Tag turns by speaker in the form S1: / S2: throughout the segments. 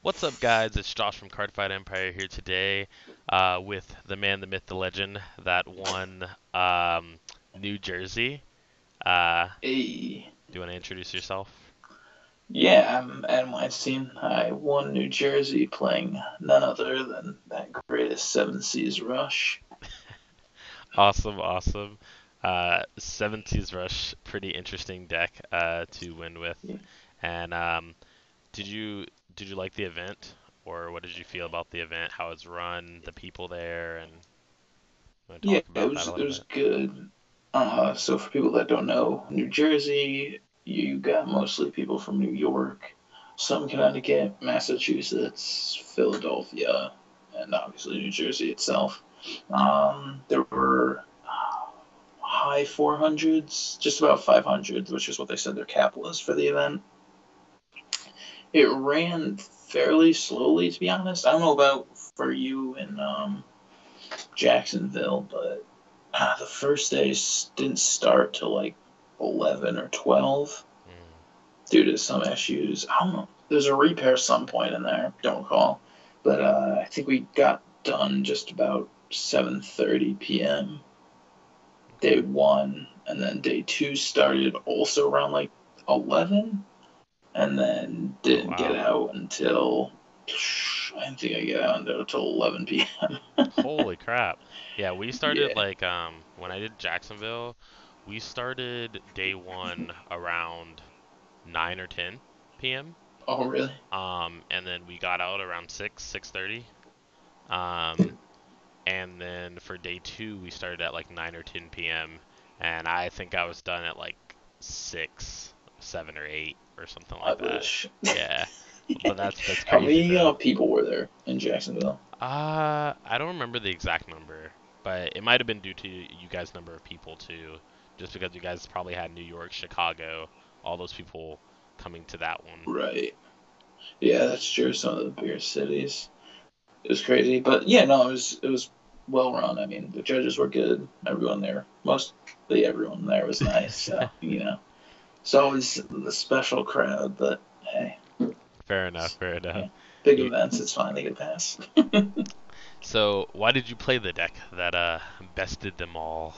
S1: What's up, guys? It's Josh from Cardfight Empire here today with the man, the myth, the legend that won New Jersey.
S2: Hey,
S1: Do you want to introduce yourself?
S2: yeah, I'm Adam Weinstein. I won New Jersey playing none other than that greatest Seven Seas Rush.
S1: Awesome, awesome. 70s Rush, pretty interesting deck to win with. And did you did you like the event, or what did you feel about the event? How it's run, the people there, and want to
S2: Yeah,
S1: talk
S2: it
S1: about that
S2: was
S1: a
S2: it
S1: little
S2: was
S1: bit?
S2: good. So for people that don't know, New Jersey, you got mostly people from New York, some Connecticut, Massachusetts, Philadelphia, and obviously New Jersey itself. There were high 400s, just about 500s, which is what they said their cap was for the event. It ran fairly slowly, to be honest. I don't know about for you in Jacksonville, but the first day didn't start till like 11 or 12
S1: Mm,
S2: due to some issues. I don't know. There's a repair some point in there, don't recall. But I think we got done just about 7:30 p.m. day
S1: okay.
S2: one, and then day two started also around like 11, and then
S1: Oh
S2: didn't get
S1: wow.
S2: out until I didn't think I get out until 11 p.m.
S1: Holy crap. Yeah, we started
S2: Yeah.
S1: like when I did Jacksonville, we started day one around 9 or 10 p.m.
S2: Oh, really?
S1: And then we got out around 6:30. Um and then for day two we started at like 9 or 10 p.m. and I think I was done at like 6, 7 or 8 or something
S2: I
S1: like that.
S2: wish.
S1: Yeah. But that's
S2: How
S1: crazy
S2: many
S1: though.
S2: people were there in Jacksonville?
S1: I don't remember the exact number, but it might have been due to you guys' number of people too, just because you guys probably had New York, Chicago, all those people coming to that one.
S2: Right. Yeah, that's true. Some of the bigger cities. It was crazy, but yeah, no, it was well run. I mean, the judges were good. Everyone there, mostly everyone there was nice. So it's always the special crowd, but hey,
S1: Fair enough, fair enough.
S2: yeah, big
S1: You,
S2: events, it's fine. They get pass.
S1: so why did you play the deck that bested them all?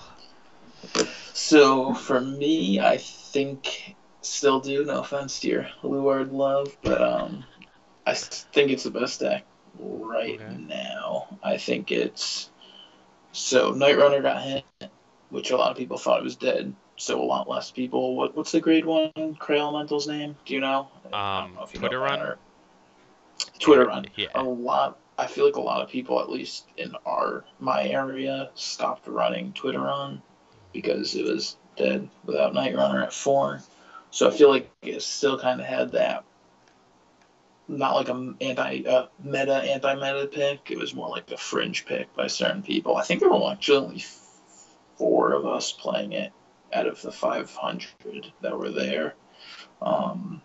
S2: So for me, I think still do. No offense to your Luard love, but I think it's the best deck right
S1: Okay.
S2: now. I think it's so Night Runner got hit, which a lot of people thought it was dead. So a lot less people. What's the grade one Cray Elemental's name? Do you know? I don't know if you know
S1: Twitter
S2: that
S1: run?
S2: or Twitter Run. A
S1: Yeah.
S2: lot. I feel like a lot of people, at least in my area, stopped running Twitter Run because it was dead without Night Runner at 4. So I feel like it still kind of had that, not like a anti meta pick. It was more like a fringe pick by certain people. I think there were actually only 4 of us playing it out of the 500 that were there. Um,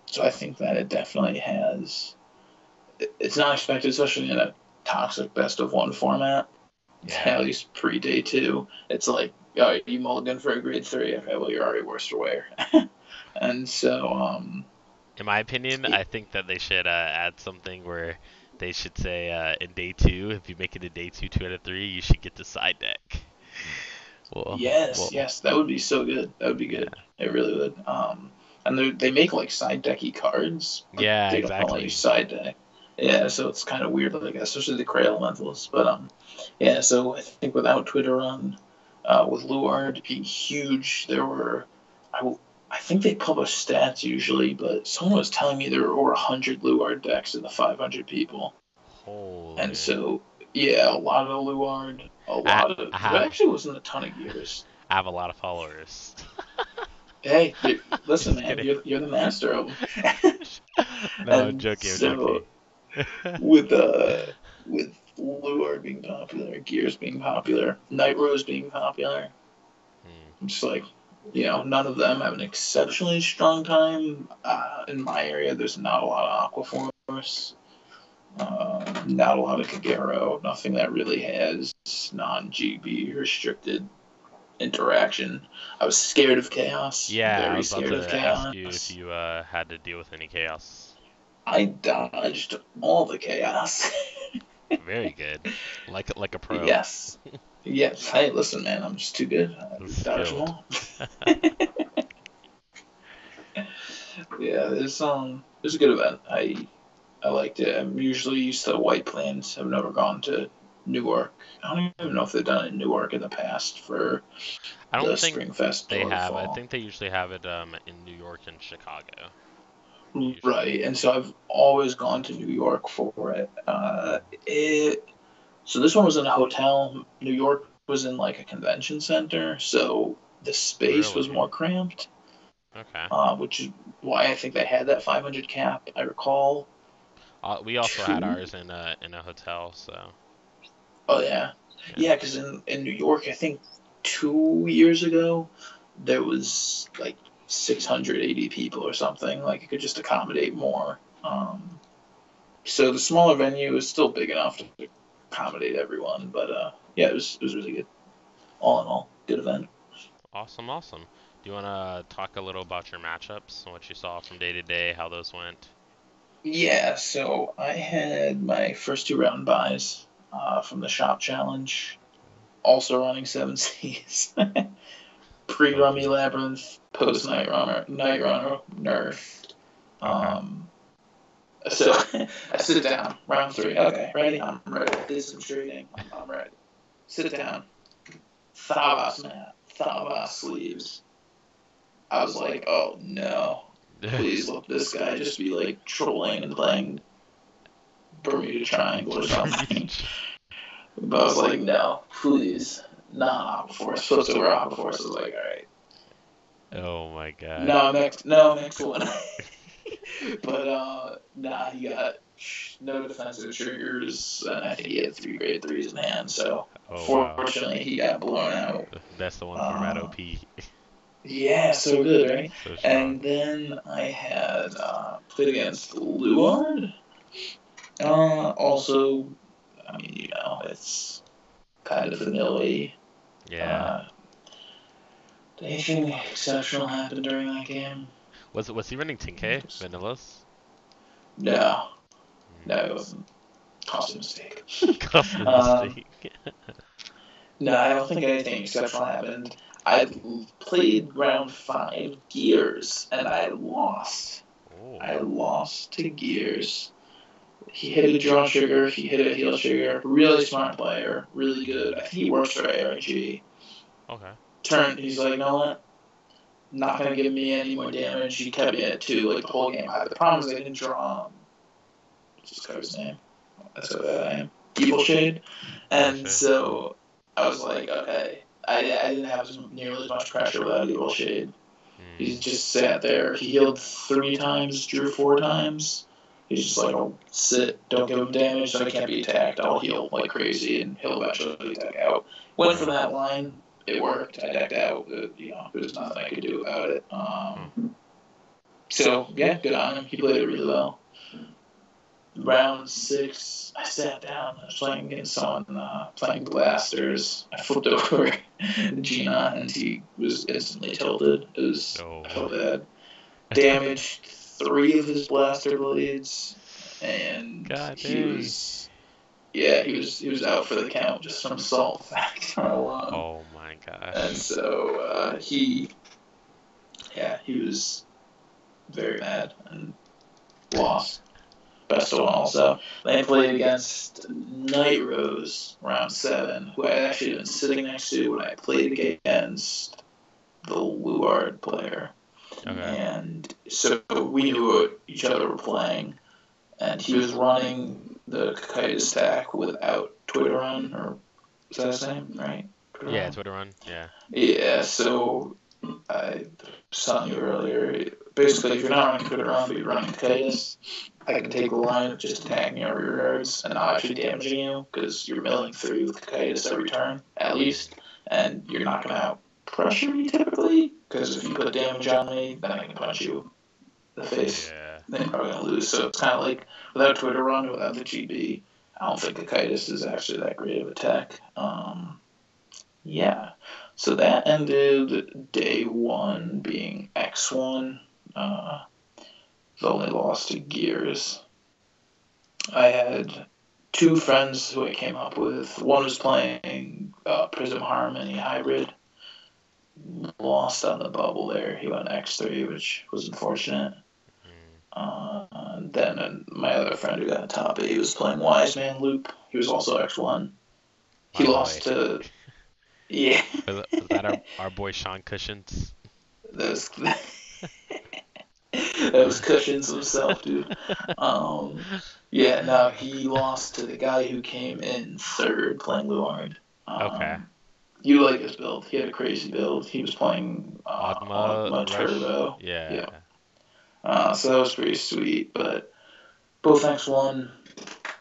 S2: so I think that it definitely has. It's not expected, especially in a toxic best of one format.
S1: Yeah.
S2: At least pre day two, it's like, oh, you mulligan for a grade three. Okay, well, you're already worse for wear. And so,
S1: In my opinion,
S2: it,
S1: I think that they should add something where they should say in day two, if you make it to day two, 2 out of 3, you should get the side deck.
S2: yes,
S1: Well,
S2: yes, that would be so good. That would be good.
S1: yeah.
S2: It really would. And they make like side decky cards, but
S1: Yeah,
S2: they don't let you
S1: exactly.
S2: side deck. Yeah, so it's kind of weird, like especially the Cray Elementals. But yeah. So I think without Twitter on, with Luard being huge, there were, I, I think they publish stats usually, but someone was telling me there were over 100 Luard decks in the 500 people. And
S1: Holy.
S2: so, yeah, a lot of Luard, a
S1: I,
S2: lot of.
S1: I
S2: There
S1: have
S2: actually wasn't a ton of gears.
S1: I have a lot of followers.
S2: Hey, listen,
S1: Just
S2: man,
S1: kidding.
S2: you're the master of them.
S1: No, I'm
S2: And
S1: joking. I'm
S2: so
S1: joking.
S2: with with Luard being popular, Gears being popular, Night Rose being popular,
S1: Hmm.
S2: I'm just like, none of them have an exceptionally strong time. In my area, there's not a lot of Aquaforce, not a lot of Kagero, nothing that really has non-GB restricted interaction. I was scared of Chaos,
S1: Yeah, I
S2: very
S1: was about
S2: scared
S1: to
S2: of
S1: ask you if
S2: Chaos.
S1: you had to deal with any chaos.
S2: I dodged all the chaos.
S1: Very good. Like a pro.
S2: Yes. Yes. Hey, listen, man, I'm just too good. I dodge them
S1: Skilled.
S2: all. Yeah, it's a good event. I liked it. I'm usually used to White Plains. I've never gone to Newark. I don't even know if they've done it in Newark in the past for
S1: I
S2: the
S1: don't think
S2: Spring Fest
S1: they
S2: or the
S1: have. I
S2: fall.
S1: think they usually have it in New York and Chicago. Usually.
S2: Right, and so I've always gone to New York for it. So this one was in a hotel. New York was in like a convention center, so the space was
S1: Really?
S2: more cramped,
S1: Okay.
S2: which is why I think they had that 500 cap. I recall
S1: We also had
S2: two.
S1: ours in a hotel, so
S2: Oh yeah,
S1: yeah.
S2: yeah. Because in New York, I think 2 years ago there was like 680 people or something. Like it could just accommodate more. So the smaller venue is still big enough to accommodate everyone. But yeah, it was really good. All in all, good event.
S1: Awesome, awesome. Do you want to talk a little about your matchups and what you saw from day to day, how those went?
S2: Yeah, so I had my first two round buys from the shop challenge, also running 7Cs. Pre Rummy
S1: OP.
S2: Labyrinth, post Night Runner, Nerf.
S1: Okay.
S2: Um, so I sit down, round three. Okay, ready? I'm ready. Did some trading. I'm ready. Sit down. Thavas mat, Thavas sleeves. I was like, oh no, please let this guy just be like trolling and playing Bermuda Triangle or something. But I was like, no, please, not Aquaforce. Flips over Aquaforce. I was like, all right,
S1: Oh my
S2: no,
S1: gosh.
S2: no, next one. But nah, he got no defensive triggers, and I think he had three grade threes in hand. So
S1: Oh wow.
S2: fortunately, he got blown out.
S1: That's the one format
S2: Uh,
S1: OP.
S2: yeah, so good, right?
S1: So strong.
S2: And then I had played against Luard. Also, I mean, it's kind of vanilla.
S1: Yeah.
S2: Uh, did anything exceptional happen during that game?
S1: Was he running 10K vanillas?
S2: No, no,
S1: Hmm.
S2: it wasn't. Cost a mistake.
S1: Custom
S2: um,
S1: mistake.
S2: no, I don't think anything exceptional happened. I played round five Gears, and I lost. I
S1: Oh.
S2: lost to Gears. He hit a draw trigger, he hit a heal trigger. Really smart player, really good. I think he works for ARG.
S1: Okay.
S2: He's like, you know what? Not gonna give me any more damage. He kept me at two like the whole game. The problem is I didn't draw. What's this guy's name? That's how bad I am. Evil Shade.
S1: Evil
S2: And
S1: Shay.
S2: so I was like, okay. I didn't have nearly as much pressure without Evil Shade. He
S1: Hmm.
S2: just sat there. He healed 3 times, drew 4 times. He's just like, oh, sit, don't give him damage, so I can't be attacked. I'll heal like crazy, and he'll eventually deck out. Went for
S1: Right.
S2: that line. It worked. I decked out. There's nothing I could do about it.
S1: Huh.
S2: So yeah, good on him. He played it really well. Round six, I sat down. I was playing against someone playing Blasters. I flipped over Gina, and he was instantly tilted.
S1: Oh
S2: I
S1: boy.
S2: felt bad. Damaged 3 of his blaster blades, and
S1: God
S2: he
S1: dang.
S2: was he was out for the count just from salt factor alone.
S1: Oh my
S2: And
S1: gosh.
S2: so he was very mad and lost. Best of one also. Then I played against Night Rose round seven, who I had actually been sitting next to when I played against the Luard player.
S1: Okay.
S2: And so we knew what each other were playing, and he was running the Kite stack without Twitter on, or is that his name, right? Twitter
S1: Yeah,
S2: on?
S1: Twitter run. Yeah.
S2: Yeah, so I was telling you earlier, basically, if you're not running Twitter on, but you're running Titus, I can take the line of just attacking your rear guards and not actually damaging you, because you're milling through with Titus every turn, at least, and you're not going to out pressure me typically, because if you put damage on me, then I can punch you in the face.
S1: Yeah.
S2: Then you're probably going to lose. So it's kind of like, without Twitter run, without the GB, I don't think Akitis is actually that great of a tech. Yeah. So that ended day one being X1. Uh, The only loss to Gears. I had two friends who I came up with. One was playing Prism Harmony Hybrid. Lost on the bubble there. He went X3, which was unfortunate.
S1: Mm.
S2: Then my other friend who got top 8 was playing Wise Man Loop. He was also X1. He
S1: My boy.
S2: lost to. Yeah.
S1: Was that our boy Sean Cushions?
S2: that was, that was Cushions himself, dude. Yeah, no, he lost to the guy who came in third playing Luard.
S1: Okay.
S2: You like his build. He had a crazy build. He was playing
S1: Ogma
S2: Ogma
S1: Rush?
S2: Turbo.
S1: Yeah.
S2: Yeah. So that was pretty sweet. But both X1,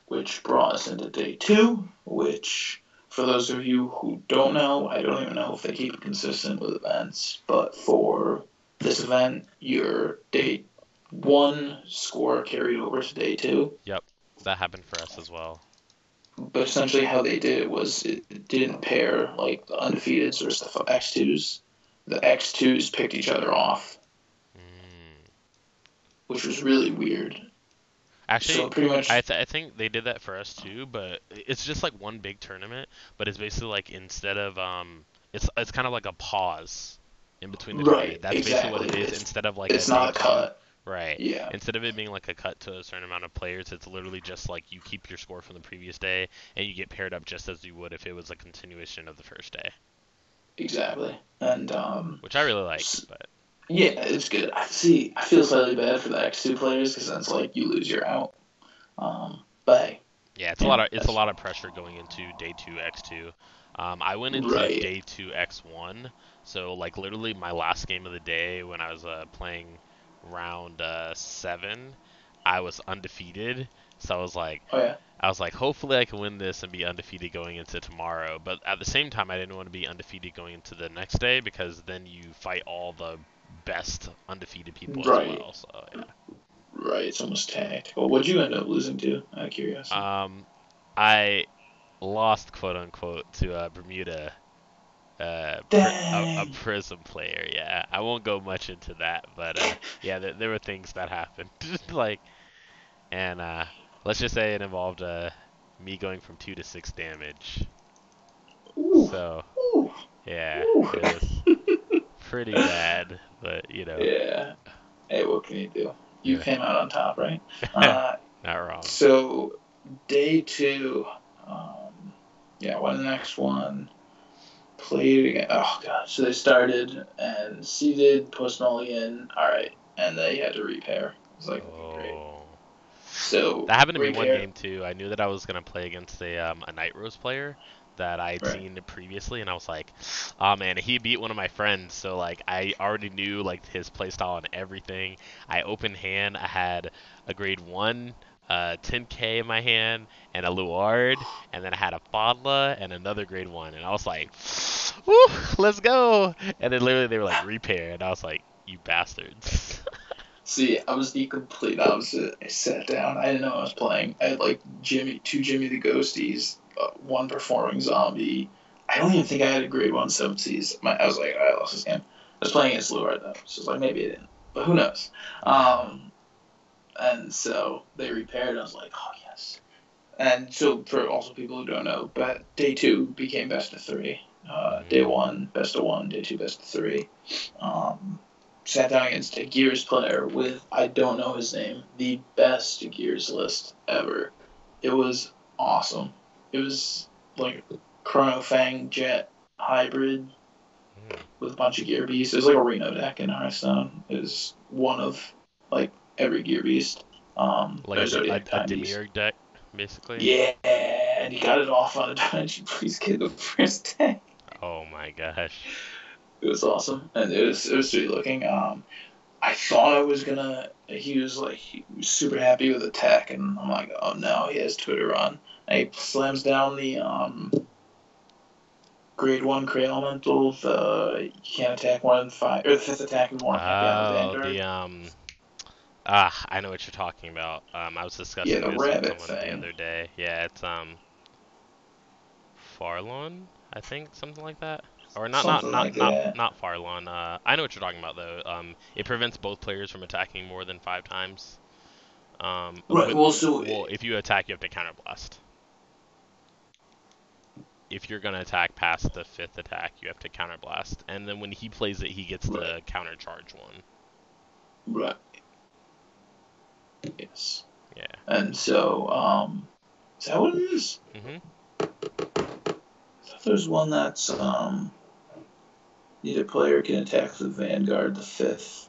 S2: which brought us into day 2, which, for those of you who don't know, I don't even know if they keep it consistent with events, but for this event, your day 1 score carried over to day 2.
S1: Yep. That happened for us as well.
S2: But essentially, how they did it was it didn't pair like the undefeateds versus the X2s. The X2s picked each other off,
S1: Mm.
S2: which was really weird. So
S1: Actually,
S2: pretty much,
S1: I think they did that for us too, but it's just like one big tournament, but it's basically like instead of it's kind of like a pause in between the tournament.
S2: right,
S1: That's basically what
S2: exactly.
S1: it is instead of like a
S2: It's
S1: day
S2: not a
S1: two.
S2: cut.
S1: Right.
S2: Yeah,
S1: Instead of it being like a cut to a certain amount of players, it's literally just like you keep your score from the previous day and you get paired up just as you would if it was a continuation of the first day,
S2: exactly. And
S1: which I really like, but
S2: yeah, it's good. I see. I feel slightly bad for the X2 players because that's like you lose your out. But hey,
S1: yeah,
S2: you know,
S1: it's a
S2: that's
S1: lot of pressure going into day 2 X2. I went into
S2: right.
S1: day 2 X1, so like literally my last game of the day when I was playing round 7, I was undefeated. So
S2: Oh yeah,
S1: I was like, hopefully I can win this and be undefeated going into tomorrow. But at the same time, I didn't want to be undefeated going into the next day because then you fight all the best undefeated people as
S2: right,
S1: well. So yeah.
S2: right. It's almost tactical. What'd you end up losing to? Out of curiosity.
S1: I lost quote unquote to Bermuda, a
S2: Dang.
S1: Prism player. Yeah, I won't go much into that, but yeah, there were things that happened, like, and let's just say it involved me going from 2 to 6 damage.
S2: Ooh,
S1: So
S2: ooh,
S1: yeah,
S2: ooh.
S1: it was pretty bad, but
S2: Yeah. Hey, what can you do? You
S1: yeah,
S2: came out on top, right? Uh,
S1: not wrong.
S2: so day 2, yeah, won the next one. Played again. Oh god. So they started and seeded post mulligan. All right, and they had to repair. I was like, okay, great.
S1: Oh.
S2: So
S1: That happened to me one
S2: repair.
S1: game too. I knew that I was gonna play against a Night Rose player that I had
S2: Right.
S1: seen previously, and I was like, oh man, he beat one of my friends, so like I already knew like his playstyle and everything. I opened hand, I had a grade 1, 10K in my hand, and a Luard, and then I had a Fadla and another grade 1, and I was like, woo, let's go! And then literally they were like repair, and I was like, you bastards.
S2: See, I was the complete opposite. I sat down. I didn't know I was playing. I had like two Jimmy the Ghosties, one performing zombie. I don't even think I had a grade 1 subsidies. I was like, I lost this game. I was playing against Luard though, so it's like maybe I didn't, but who knows?
S1: Yeah.
S2: And so they repaired. I was like, oh yes. And so for also people who don't know, but day 2 became best of 3. Day
S1: Mm.
S2: 1 best of 1. Day 2 best of 3. Um, Sat down against a Gears player with, I don't know his name, the best Gears list ever. It was awesome. It was like Chrono Fang Jet hybrid
S1: Mm.
S2: with a bunch of Gear Beasts. It was like a Reno deck in Hearthstone. It was one of like every Gear Beast.
S1: Like
S2: Or Zodiac
S1: a
S2: Time Beast.
S1: Demiurge deck, basically.
S2: Yeah, and he got it off on a Dimension Please Kid the first day.
S1: Oh my gosh.
S2: It was awesome, and it was sweet looking. I thought I was gonna. He was super happy with attack, and I'm like, oh no, he has Twitter on. And he slams down the grade 1 Cray Elemental. You can't attack more than 5, or the 5th attack is more happy on the
S1: Oh,
S2: Vanguard.
S1: I know what you're talking about. I was
S2: Yeah,
S1: discussing
S2: the
S1: this with
S2: rabbit
S1: someone the
S2: thing.
S1: other day. Yeah, it's Farlon, I think, something like that. Or not not
S2: something
S1: not
S2: like
S1: not
S2: that.
S1: not Farlon. I know what you're talking about though. It prevents both players from attacking more than 5 times.
S2: Right. Well, so
S1: Well, if you attack, you have to counterblast. If you're gonna attack past the 5th attack, you have to counterblast, and then when he plays it, he gets
S2: right,
S1: the countercharge one.
S2: right, yes.
S1: Yeah.
S2: And so, is that what it is?
S1: Mhm.
S2: I thought there's one that's neither player can attack the Vanguard the 5th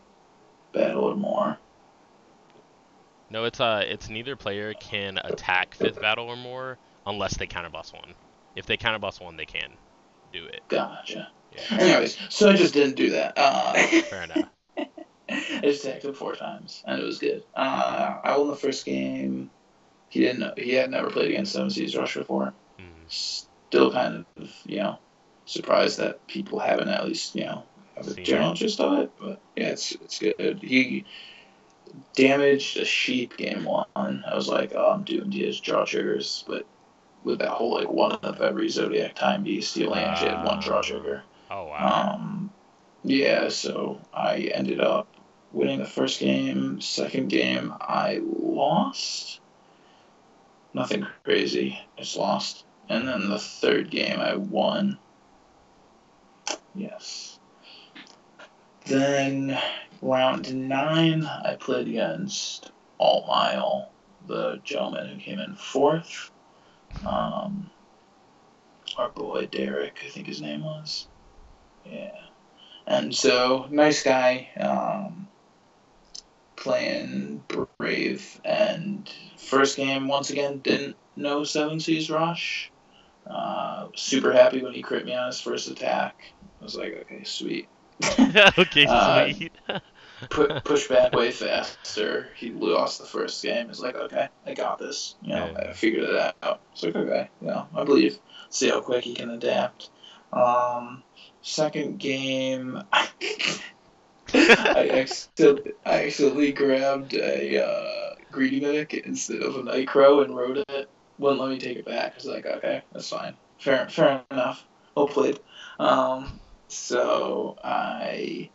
S2: battle or more.
S1: No, it's neither player can attack 5th battle or more unless they counterblast one. If they counterblast one, they can do it.
S2: Gotcha.
S1: Yeah.
S2: Anyways, so I just didn't do that.
S1: Fair enough.
S2: I just attacked him 4 times, and it was good. I won the first game. He didn't know, he had never played against 7 Seas Rush before.
S1: Mm.
S2: Still kind of, surprised that people haven't at least, have a
S1: Seen
S2: general
S1: it.
S2: interest of it. But yeah, it's good. He damaged a sheep game 1. I was like, oh, I'm doomed. He has draw triggers, but with that whole like one of every Zodiac Time Beast, he only actually had 1 draw trigger.
S1: Oh wow.
S2: Yeah, so I ended up winning the first game. Second game, I lost. Nothing crazy, just lost. And then the third game, I won. Yes. Then round 9, I played against Alt Mile, the gentleman who came in 4th. Our boy Derek, I think his name was. Yeah. And so, nice guy, playing Brave. And first game, once again, didn't know 7 Seas Rush. Super happy when he crit me on his first attack. I was like, okay, sweet.
S1: Okay,
S2: uh,
S1: sweet.
S2: push back way faster. He lost the first game. He's like, okay, I got this. I figured it out. It's like, okay, I believe. See how quick he can adapt. Second game, I accidentally grabbed a Greedy Medic instead of a Nightcrow and wrote it. Wouldn't let me take it back. I was like, okay, that's fine. Fair enough. Well played. So I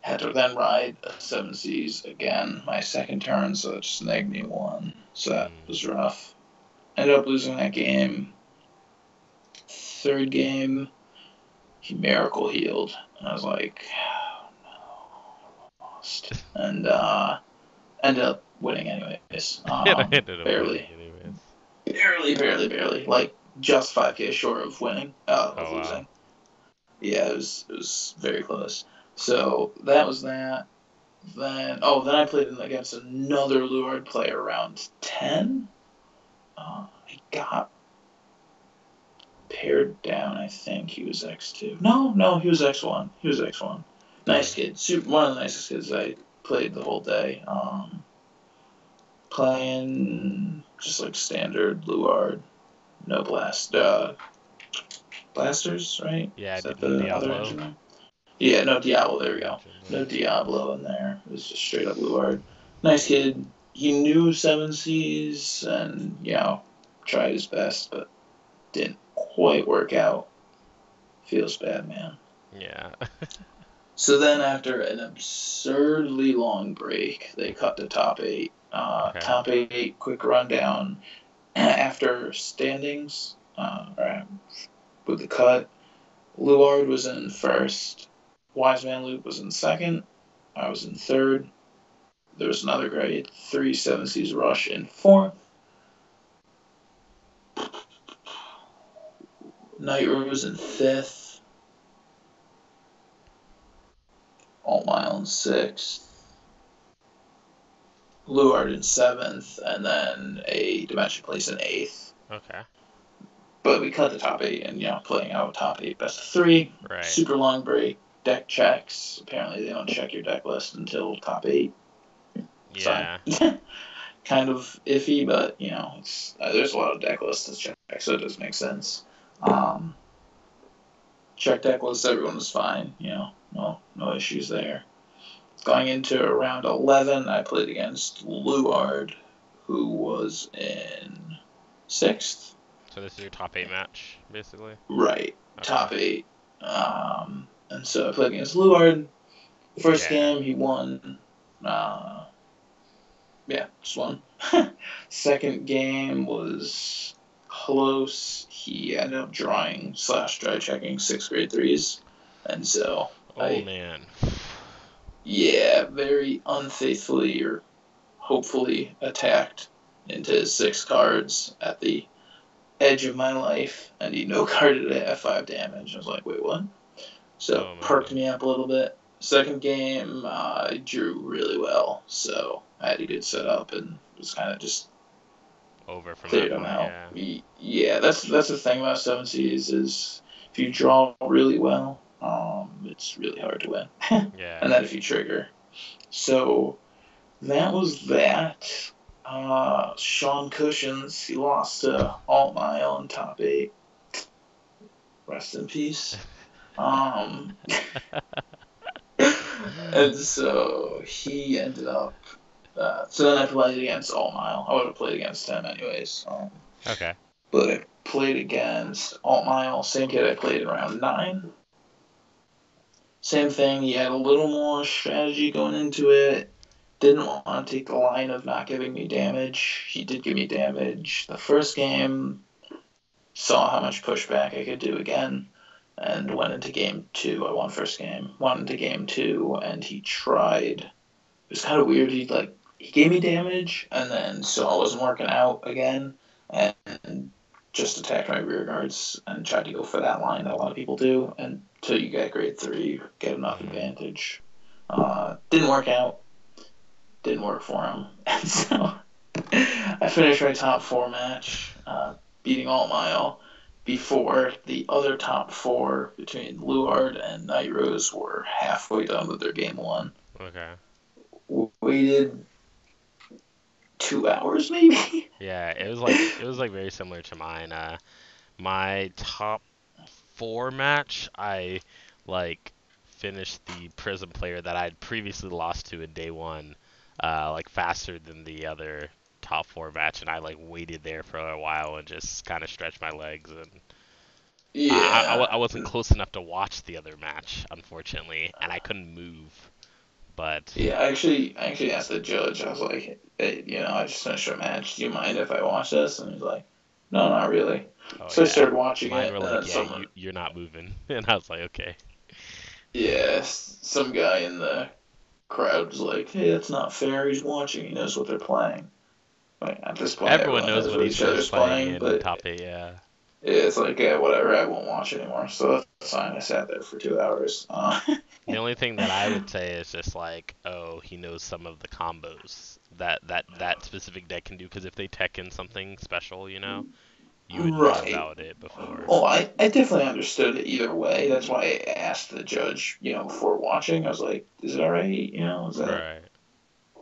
S2: had to then ride a 7 Seas again, my second turn, so it snagged me 1. So that was rough. Ended up losing that game. Third game, he miracle healed. And I was like, oh no, lost. And ended up winning anyways.
S1: I ended up winning
S2: Barely.
S1: anyways.
S2: Barely. Like, just 5k short of winning, of losing.
S1: Wow.
S2: Yeah, it was very close. So that was that. Then I played against another Luard player around 10. I got paired down. I think he was X2. No, he was X1. Nice kid. One of the nicest kids I played the whole day. Playing just like standard Luard, no blasters, right?
S1: Yeah,
S2: Is that
S1: no
S2: the other
S1: Diablo.
S2: engine? Yeah, no Diablo. There we go. No
S1: Engine.
S2: Diablo in there. It was just straight up Luard. Nice kid. He knew 7 Seas and, tried his best, but didn't quite work out. Feels bad, man.
S1: Yeah.
S2: So then after an absurdly long break, they cut to top 8.
S1: Okay.
S2: Top 8, quick rundown. After standings, with the cut, Luard was in first. Wise Man Luke was in second. I was in third. There was another grade 3 7 Seas Rush in fourth. Night was in fifth. Alt Mile in sixth. Luard in seventh, and then a Dimension Place in eighth.
S1: Okay.
S2: But we cut the top 8 and, playing out top 8 best of 3.
S1: Right.
S2: Super long break. Deck checks. Apparently they don't check your deck list until top 8.
S1: Yeah.
S2: Kind of iffy, but, there's a lot of deck lists to check, so it does make sense. Check deck list, everyone was fine. No issues there. Going into round 11, I played against Luard, who was in 6th.
S1: So this is your top 8 match, basically?
S2: Right.
S1: Okay.
S2: Top 8. And so I played against Luard. First
S1: Yeah.
S2: game, he won. Yeah, just won. Second game was close. He ended up drawing / dry checking 6 grade 3s. And so
S1: Oh man.
S2: yeah, very unfaithfully or hopefully attacked into his 6 cards at the edge of my life, and he no carded it at 5 damage. I was like, wait, what? So
S1: Oh
S2: perked
S1: man.
S2: me up a little bit. Second game, I drew really well, so I had a good setup and was kind of just
S1: Over from that
S2: cleared them
S1: point,
S2: out.
S1: yeah.
S2: Yeah, that's the thing about 7Cs is if you draw really well, it's really hard to win,
S1: Yeah.
S2: and then if you trigger. So that was that. Sean Cushions, he lost to Alt Mile in top 8. Rest in peace. Um, and so he ended up. So then I played against Alt Mile. I would have played against him anyways.
S1: Okay.
S2: But I played against Alt Mile, same kid I played in round 9. Same thing, he had a little more strategy going into it. Didn't want to take the line of not giving me damage. He did give me damage. The first game, saw how much pushback I could do again, and went into game 2. I won first game. Went into game 2, and he tried. It was kind of weird. He gave me damage, and then saw I wasn't working out again, and just attacked my rear guards and tried to go for that line that a lot of people do until you get grade 3, get enough
S1: Mm.
S2: advantage. Didn't work out. Didn't work for him. And so I finished my top 4 match, beating Alt Mile before the other top 4 between Luard and Night Rose were halfway done with their game 1.
S1: Okay.
S2: Waited 2 hours maybe?
S1: Yeah, it was like very similar to mine. My top 4 match, I like finished the Prism player that I'd previously lost to in day 1, like faster than the other top 4 match, and I like waited there for a while and just kind of stretched my legs, and I
S2: Yeah.
S1: wasn't close enough to watch the other match, unfortunately, and I couldn't move. But
S2: Yeah, I actually asked the judge. I was like, hey, I just finished a match. Do you mind if I watch this? And he's like, no, not really.
S1: oh
S2: So I
S1: yeah,
S2: started watching
S1: mine
S2: it,
S1: were
S2: and
S1: like,
S2: then
S1: yeah, you're not moving, and I was like, okay.
S2: yeah, some guy in the crowd was like, hey, that's not fair. He's watching. He knows what they're playing. Like, at this point,
S1: Everyone
S2: everyone
S1: knows
S2: knows
S1: what
S2: what
S1: each
S2: each
S1: other's
S2: other's
S1: playing
S2: playing,
S1: in
S2: but
S1: top 8, yeah.
S2: it's like, yeah, whatever. I won't watch anymore. So that's fine. I sat there for 2 hours.
S1: The only thing that I would say is just like, oh, he knows some of the combos that specific deck can do, because if they tech in something special, you would know
S2: Right.
S1: about it before.
S2: Well, I definitely understood it either way. That's why I asked the judge, before watching. I was like, is it all right? Is that.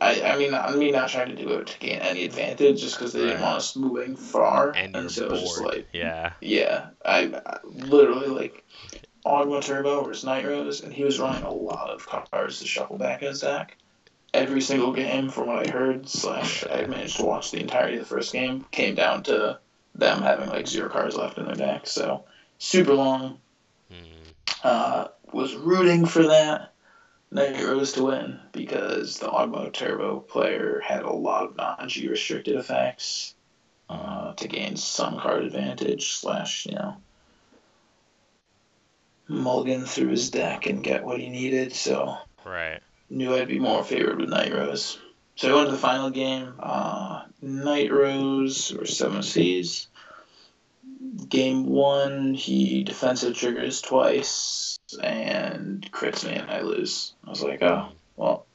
S1: Right,
S2: I mean, not me not trying to do it to gain any advantage, just because they didn't
S1: right.
S2: want us moving far.
S1: And
S2: And
S1: you're
S2: so it was just
S1: bored,
S2: like,
S1: yeah.
S2: yeah, I literally, like, Ogma Turbo versus Night Rose, and he was running a lot of cards to shuffle back in his deck. Every single game, from what I heard, / I managed to watch the entirety of the first game, came down to them having like 0 cards left in their deck. So super long.
S1: Hmm.
S2: Was rooting for that Night Rose to win because the Ogmo Turbo player had a lot of non-G restricted effects
S1: Hmm.
S2: to gain some card advantage / mulligan through his deck and get what he needed. So
S1: Right.
S2: knew I'd be more favored with Night Rose. So I went to the final game. Night Rose or 7Cs. Game 1, he defensive triggers twice and crits me and I lose. I was like, oh,
S1: Hmm.
S2: well,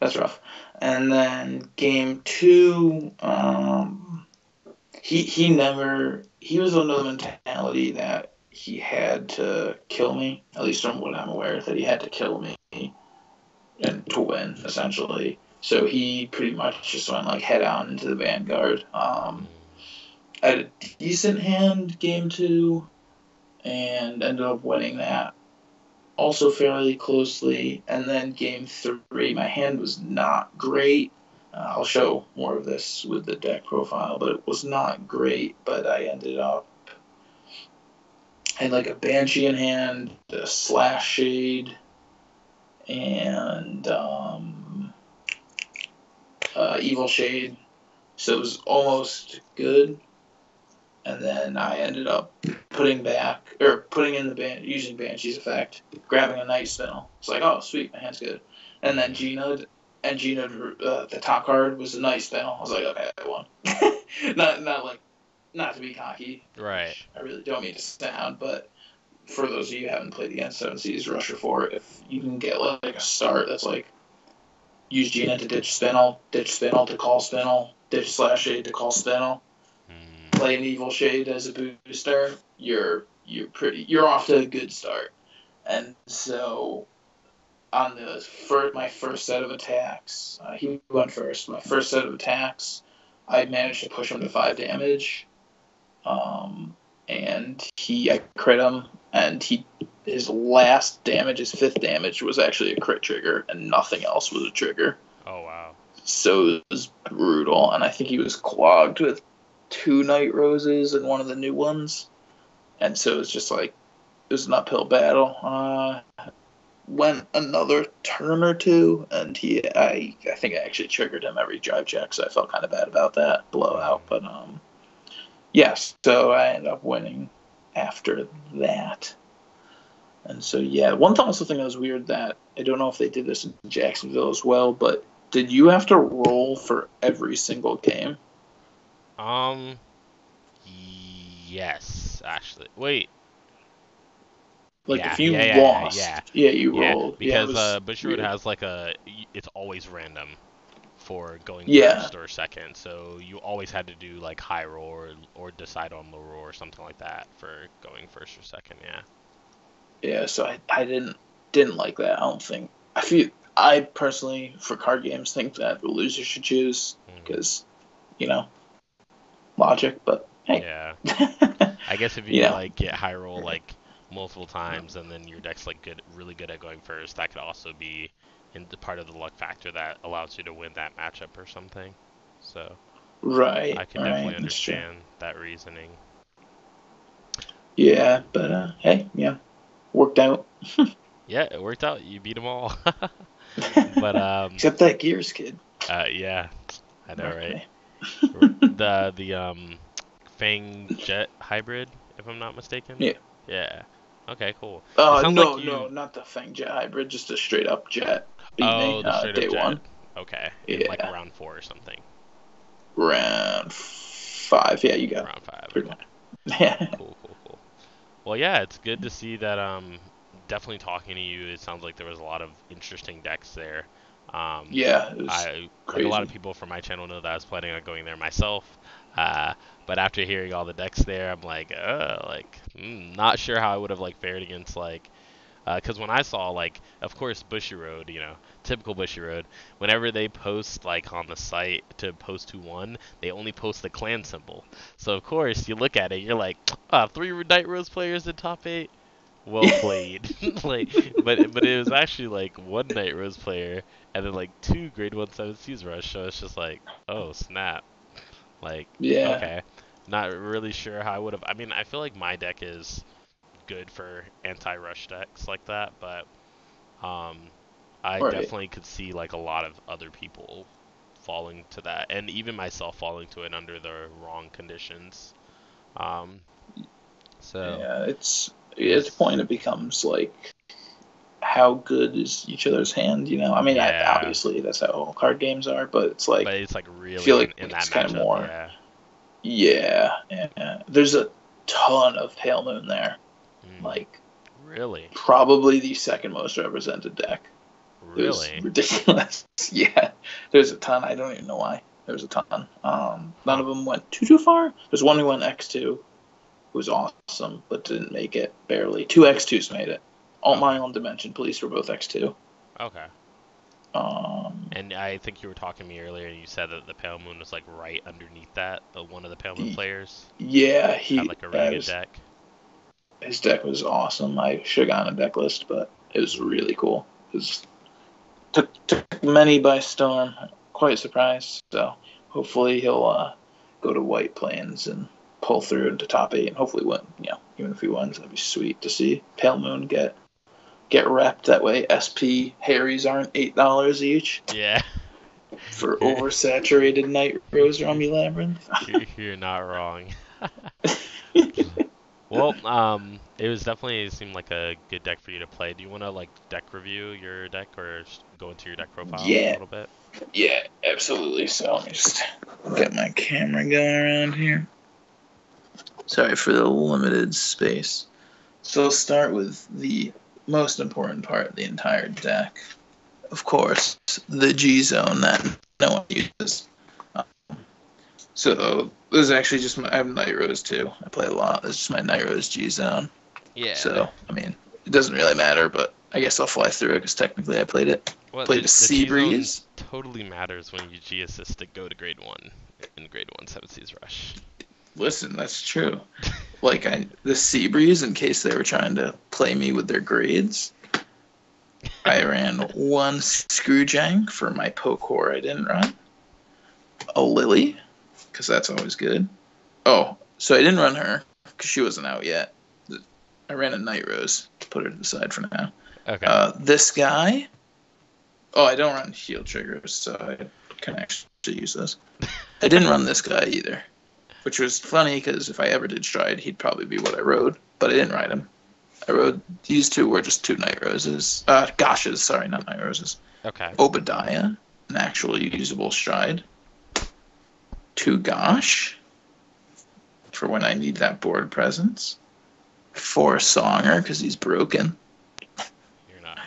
S2: that's rough. And then game 2, he was under the mentality that he had to kill me, at least from what I'm aware, that he had to kill me and to win, essentially. So he pretty much just went like head on into the Vanguard.
S1: Hmm.
S2: I had a decent hand game 2 and ended up winning that also fairly closely. And then game 3, my hand was not great. I'll show more of this with the deck profile, but it was not great. But I ended up I had like a Banshee in hand, a Slash Shade, and Evil Shade. So it was almost good. And then I ended up putting in using Banshee's effect, grabbing a Night Spinel. It's like, oh sweet, my hand's good. And then Gina, the top card was a Night Spinel. I was like, okay, I won. not to be cocky,
S1: Right.
S2: I really don't mean to sound, but for those of you who haven't played the N7 Series Rusher 4, if you can get like a start that's like use Gina to ditch Spinel to call Spinel, ditch Slash Shade to call Spinel, play an Evil Shade as a booster, you're off to a good start. And so on my first set of attacks, he went first. My first set of attacks, I managed to push him to 5 damage, and I crit him, and his last damage, his 5th damage, was actually a crit trigger, and nothing else was a trigger.
S1: Oh wow!
S2: So it was brutal, and I think he was clogged with 2 Night Roses and one of the new ones, and so it was just like it was an uphill battle. Went another turn or two, and I think I actually triggered him every drive check, so I felt kind of bad about that blowout. But yes, so I ended up winning after that. And so yeah, one thing also that was weird that I don't know if they did this in Jacksonville as well, but did you have to roll for every single game?
S1: Yes, actually. Wait.
S2: Like
S1: Yeah,
S2: if you
S1: yeah,
S2: lost,
S1: yeah,
S2: you
S1: yeah.
S2: rolled.
S1: Because Bushiroad
S2: Weird.
S1: has like it's always random for going
S2: Yeah.
S1: first or second, so you always had to do like high roll or decide on low roll or something like that for going first or second. Yeah.
S2: Yeah, so I didn't like that. I personally, for card games, think that the loser should choose because, logic. But hey,
S1: Yeah. I guess if you
S2: you
S1: could
S2: know,
S1: like get high roll like multiple times and then your deck's like really good at going first, that could also be in the part of the luck factor that allows you to win that matchup or something. So I could definitely
S2: that's true.
S1: understand that reasoning.
S2: Yeah, but hey, yeah, worked out.
S1: Yeah, it worked out. You beat them all. But
S2: Except that Gears kid.
S1: yeah, I know,
S2: Wrecked
S1: right?
S2: me.
S1: The Fang Jet hybrid, if I'm not mistaken.
S2: Yeah.
S1: Yeah. Okay, cool. It sounds like
S2: No, not the Fang Jet hybrid, just a straight up Jet. Beat
S1: Oh,
S2: me
S1: the straight up
S2: day
S1: jet.
S2: 1.
S1: Okay, in like
S2: Yeah,
S1: round 4 or something.
S2: round 5. Yeah, you got
S1: Round 5.
S2: pretty
S1: Okay.
S2: much. Yeah.
S1: Cool. Well, yeah, it's good to see that. Definitely talking to you, it sounds like there was a lot of interesting decks there.
S2: Yeah, it was
S1: Like a lot of
S2: crazy.
S1: people from my channel know that I was planning on going there myself. Uh, but after hearing all the decks there, I'm like, not sure how I would have like fared against like. Because when I saw, like, of course, Bushiroad, typical Bushiroad, whenever they post, like, on the site to post who won, they only post the clan symbol. So, of course, you look at it, you're like, 3 Night Rose players in top 8? Well played. But it was actually, like, 1 Night Rose player, and then, like, 2 Grade 1 7 Seas Rush, so it's just like, oh, snap. Like,
S2: Yeah.
S1: okay. Not really sure how I would have. I mean, I feel like my deck is good for anti-rush decks like that, but I
S2: Right.
S1: definitely could see like a lot of other people falling to that, and even myself falling to it under the wrong conditions. Um, so
S2: Yeah,
S1: it
S2: at the
S1: was,
S2: point it becomes like how good is each other's hand, I mean,
S1: yeah,
S2: obviously that's how all card games are, but it's like
S1: but it's like
S2: I feel
S1: really
S2: like
S1: in that
S2: it's kind of
S1: matchup,
S2: more.
S1: yeah.
S2: Yeah. There's a ton of Pale Moon there.
S1: Mm,
S2: Like
S1: really,
S2: probably the second most represented deck. It was
S1: really,
S2: ridiculous. Yeah, there's a ton. I don't even know why. There's a ton. None
S1: huh?
S2: of them went too far. There's one who went X2, who was awesome, but didn't make it barely. 2 X2s made it. All
S1: Okay,
S2: Mile and Dimension Police were both X2.
S1: okay.
S2: Um,
S1: And I think you were talking to me earlier, and you said that the Pale Moon was like right underneath that. One of the Pale Moon players
S2: yeah,
S1: had like a really good
S2: was
S1: deck.
S2: his deck was awesome. I should have gotten a deck list, but it was
S1: Mm.
S2: really cool. Took many by storm. Quite surprised. So hopefully he'll go to White Plains and pull through into top 8 and hopefully win. Even if he wins, that'd be sweet to see Pale Moon get repped that way. SP Harrys aren't $8 each.
S1: Yeah.
S2: For oversaturated Night Rose Rummy Labyrinth.
S1: You're not wrong. Well, it was definitely seemed like a good deck for you to play. Do you want to like deck review your deck or go into your deck profile a little bit?
S2: Yeah, absolutely. So let me just get my camera going around here. Sorry for the limited space. So I'll start with the most important part of the entire deck. Of course, the G zone that no one uses. So this is actually just I have Night Rose too. I play a lot. This is my Night Rose G zone.
S1: Yeah.
S2: So I mean, it doesn't really matter, but I guess I'll fly through it because technically I played it.
S1: Well,
S2: played a Sea Breeze.
S1: Totally matters when you G assist to go to grade 1 in grade 1 7 Seas Rush.
S2: Listen, that's true. Like the Sea Breeze, in case they were trying to play me with their grades, I ran 1 Screwjank for my Pokor I didn't run. A Lily, because that's always good. Oh, so I didn't run her because she wasn't out yet. I ran a Night Rose. Put her to the side for now.
S1: Okay.
S2: This guy. Oh, I don't run Shield Triggers, so I can actually use this. I didn't run this guy either, which was funny because if I ever did Stride, he'd probably be what I rode, but I didn't ride him. I rode these two were just 2 Night Roses. Goshes, sorry, not Night Roses.
S1: Okay.
S2: Obadiah, an actually usable Stride. 2 Gosh, for when I need that board presence. 4 Songer, because he's broken.
S1: You're not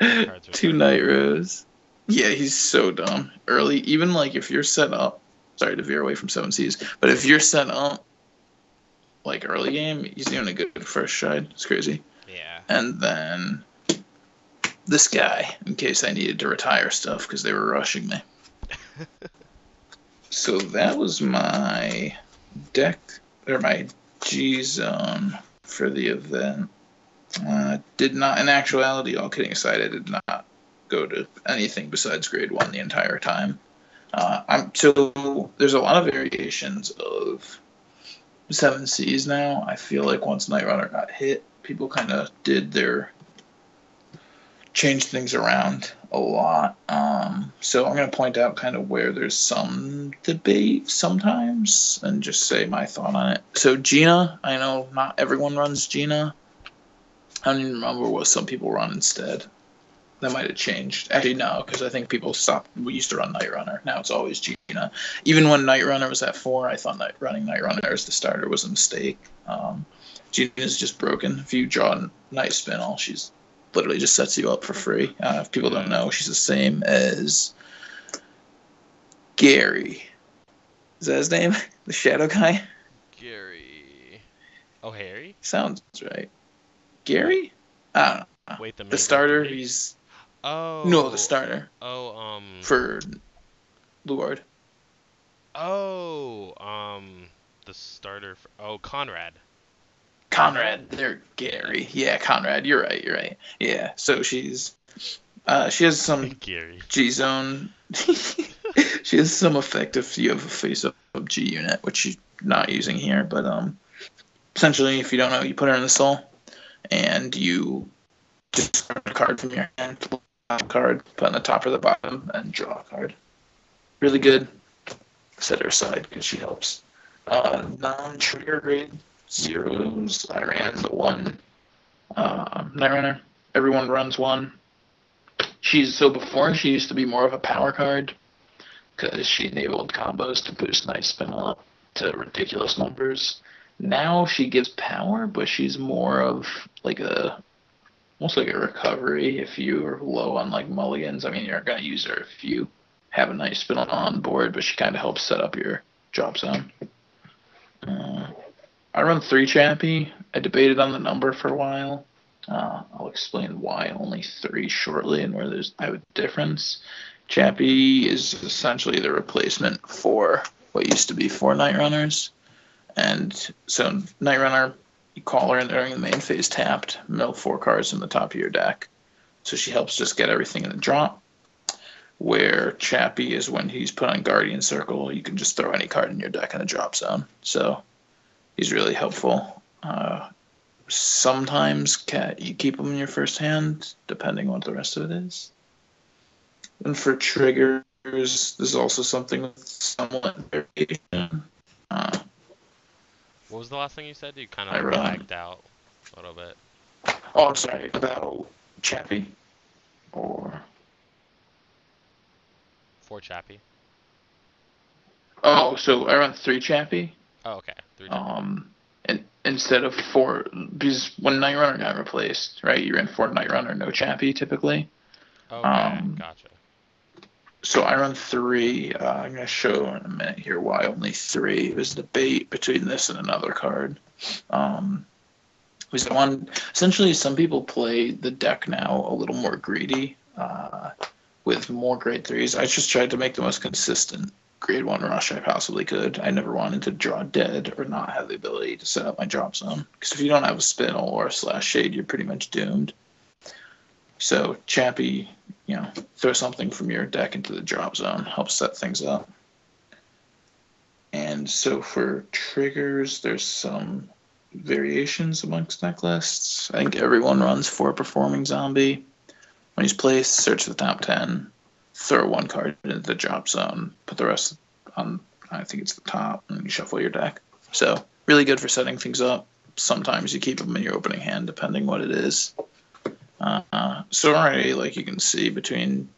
S1: wrong.
S2: 2 Night Rose. Yeah, he's so dumb. Early, even like if you're set up, sorry to veer away from 7 Seas, but if you're set up like early game, he's doing a good first stride. It's crazy.
S1: Yeah.
S2: And then this guy, in case I needed to retire stuff because they were rushing me. So that was my deck, or my G zone for the event. Did not, in actuality, all kidding aside, I did not go to anything besides grade 1 the entire time. So there's a lot of variations of 7 Seas now. I feel like once Night Runner got hit, people kind of changed things around a lot. So I'm going to point out kind of where there's some debate sometimes and just say my thought on it. So Gina, I know not everyone runs Gina. I don't even remember what some people run instead. That might have changed. Actually, no, because I think people stopped. We used to run Night Runner. Now it's always Gina. Even when Night Runner was at 4, I thought running Night Runner as the starter was a mistake. Gina's just broken. If you draw Night Spinel, she's literally just sets you up for free. If people don't know, she's the same as Gary. Is that his name? The shadow guy?
S1: Gary. Oh, Harry?
S2: Sounds right. Gary? I don't know.
S1: Wait,
S2: the starter, he's...
S1: Oh.
S2: No, the starter.
S1: Oh,
S2: For Luard.
S1: Oh, the starter for... Oh, Conrad.
S2: Conrad. They're Gary. Yeah, Conrad. You're right. Yeah, so she's... she has some
S1: Gary.
S2: G-Zone... she has some effect if you have a face-up G unit, which she's not using here, but essentially, if you don't know, you put her in the soul, and you discard a card from your hand, pull a card, put on the top or the bottom, and draw a card. Really good. Set her aside because she helps. Non-trigger grade 0s. I ran the 1 Night Runner. Everyone runs 1. So before she used to be more of a power card because she enabled combos to boost Night Spinel up to ridiculous numbers. Now she gives power, but she's more of like almost like a recovery if you are low on like mulligans. I mean, you're going to use her if you have a Night Spinel on board, but she kind of helps set up your drop zone. I run 3 Chappie. I debated on the number for a while. I'll explain why only 3 shortly and where I have a difference. Chappie is essentially the replacement for what used to be 4 Night Runners. And so Night Runner, you call her in during the main phase tapped, mill 4 cards in the top of your deck. So she helps just get everything in the drop. where Chappie is when he's put on Guardian Circle. You can just throw any card in your deck in the drop zone. So he's really helpful. Sometimes you keep him in your first hand, depending on what the rest of it is. And for triggers, there's also something with somewhat variation.
S1: What was the last thing you said? You kind of
S2: I run.
S1: lagged out a little bit.
S2: Oh, I'm sorry, about Chappie? Or...
S1: For Chappie.
S2: Oh, so I run 3 Chappie?
S1: Oh, okay. 3 Chappie.
S2: And instead of 4, because when Night Runner got replaced, right, you ran 4 Night Runner, no Chappie, typically.
S1: Okay, gotcha.
S2: So I run 3. I'm going to show in a minute here why only 3. It was a debate between this and another card. Essentially, some people play the deck now a little more greedy with more grade 3s. I just tried to make the most consistent grade 1 rush I possibly could. I never wanted to draw dead or not have the ability to set up my drop zone. Because if you don't have a spinel or a slash shade, you're pretty much doomed. So Chappie, throw something from your deck into the drop zone, helps set things up. And so for triggers, there's some variations amongst deck lists. I think everyone runs 4 Performing Zombie. When he's placed, search the top 10, throw 1 card into the drop zone, put the rest on, I think it's the top, and you shuffle your deck. So really good for setting things up. Sometimes you keep them in your opening hand, depending what it is. So already, like you can see, between